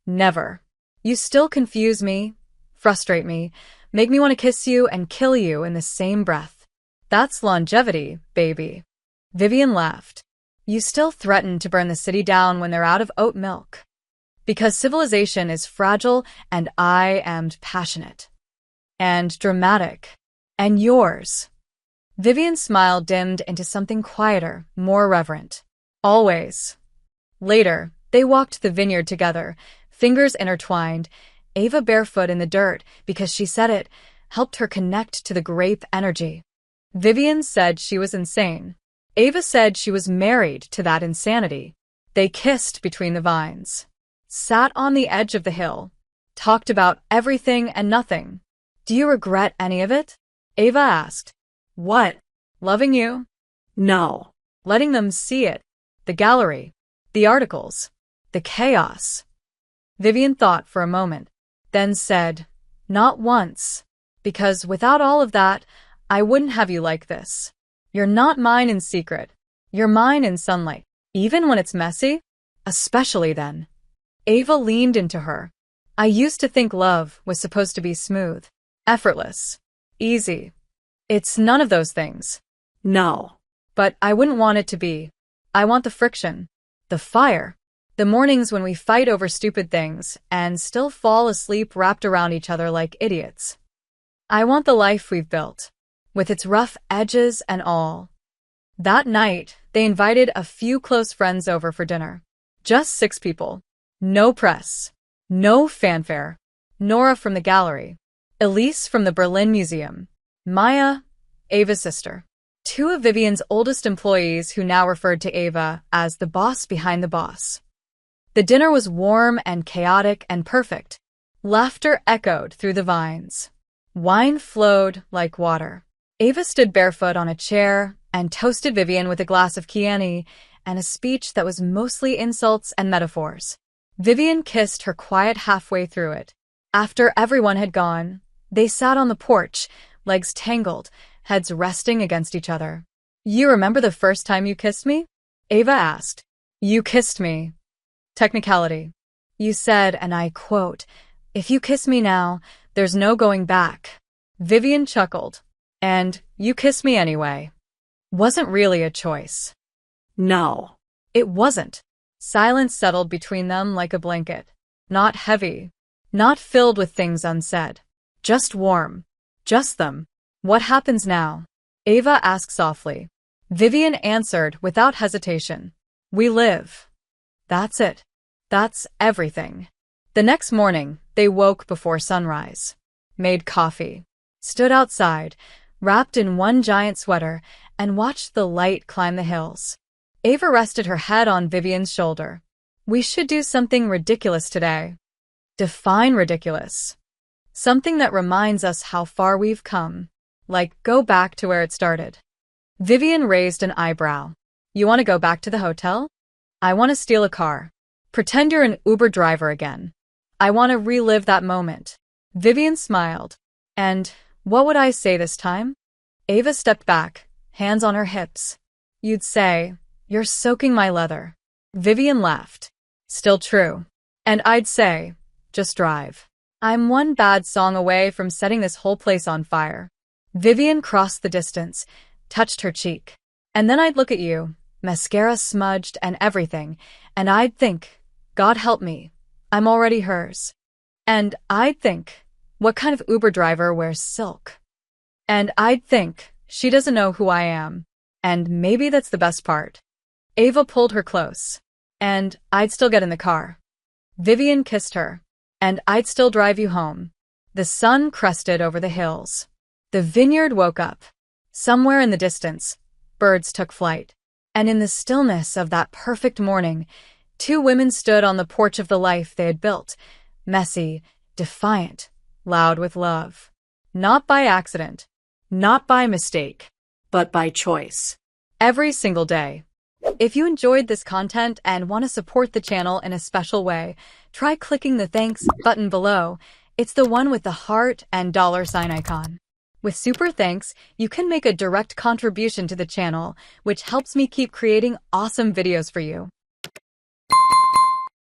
"Never. You still confuse me, frustrate me, make me want to kiss you and kill you in the same breath. That's longevity, baby." Vivian laughed. "You still threaten to burn the city down when they're out of oat milk. Because civilization is fragile and I am passionate. And dramatic. And yours." Vivian's smile dimmed into something quieter, more reverent. "Always." Later, they walked the vineyard together, fingers intertwined, Ava barefoot in the dirt because she said it helped her connect to the grape energy. Vivian said she was insane. Ava said she was married to that insanity. They kissed between the vines, sat on the edge of the hill, talked about everything and nothing. "Do you regret any of it?" Ava asked. "What? Loving you?" No. "Letting them see it. The gallery. The articles. The chaos." Vivian thought for a moment, then said, "Not once. Because without all of that, I wouldn't have you like this. You're not mine in secret. You're mine in sunlight. Even when it's messy? Especially then." Ava leaned into her. "I used to think love was supposed to be smooth, effortless, easy. It's none of those things." No. "But I wouldn't want it to be. I want the friction, the fire, the mornings when we fight over stupid things and still fall asleep wrapped around each other like idiots. I want the life we've built, with its rough edges and all." That night, they invited a few close friends over for dinner. Just 6 people. No press. No fanfare. Nora from the gallery. Elise from the Berlin Museum. Maya, Ava's sister. 2 of Vivian's oldest employees who now referred to Ava as the boss behind the boss. The dinner was warm and chaotic and perfect. Laughter echoed through the vines. Wine flowed like water. Ava stood barefoot on a chair and toasted Vivian with a glass of Chianti and a speech that was mostly insults and metaphors. Vivian kissed her quiet halfway through it. After everyone had gone, they sat on the porch, legs tangled, heads resting against each other. "You remember the first time you kissed me?" Ava asked. "You kissed me." Technicality. "You said, and I quote, 'If you kiss me now, there's no going back.'" Vivian chuckled. "And you kissed me anyway." Wasn't really a choice. No. It wasn't. Silence settled between them like a blanket. Not heavy. Not filled with things unsaid. Just warm. Just them. "What happens now?" Ava asked softly. Vivian answered without hesitation. "We live." That's it. That's everything. The next morning, they woke before sunrise, made coffee, stood outside, wrapped in one giant sweater, and watched the light climb the hills. Ava rested her head on Vivian's shoulder. "We should do something ridiculous today." Define ridiculous. Something that reminds us how far we've come. Like go back to where it started. Vivian raised an eyebrow. "You want to go back to the hotel?" "I want to steal a car. Pretend you're an Uber driver again. I want to relive that moment." Vivian smiled. "And what would I say this time?" Ava stepped back, hands on her hips. "You'd say, 'You're soaking my leather.'" Vivian laughed. "Still true. And I'd say, 'Just drive.' I'm one bad song away from setting this whole place on fire." Vivian crossed the distance, touched her cheek. "And then I'd look at you, mascara smudged and everything, and I'd think, God help me, I'm already hers." And I'd think, what kind of Uber driver wears silk? And I'd think, she doesn't know who I am. And maybe that's the best part. Ava pulled her close. And I'd still get in the car. Vivian kissed her. And I'd still drive you home. The sun crested over the hills. The vineyard woke up. Somewhere in the distance, birds took flight. And in the stillness of that perfect morning, two women stood on the porch of the life they had built, messy, defiant, loud with love. Not by accident, not by mistake, but by choice. every single day. If you enjoyed this content and want to support the channel in a special way, try clicking the thanks button below. It's the one with the heart and $sign icon. With super thanks, you can make a direct contribution to the channel, which helps me keep creating awesome videos for you.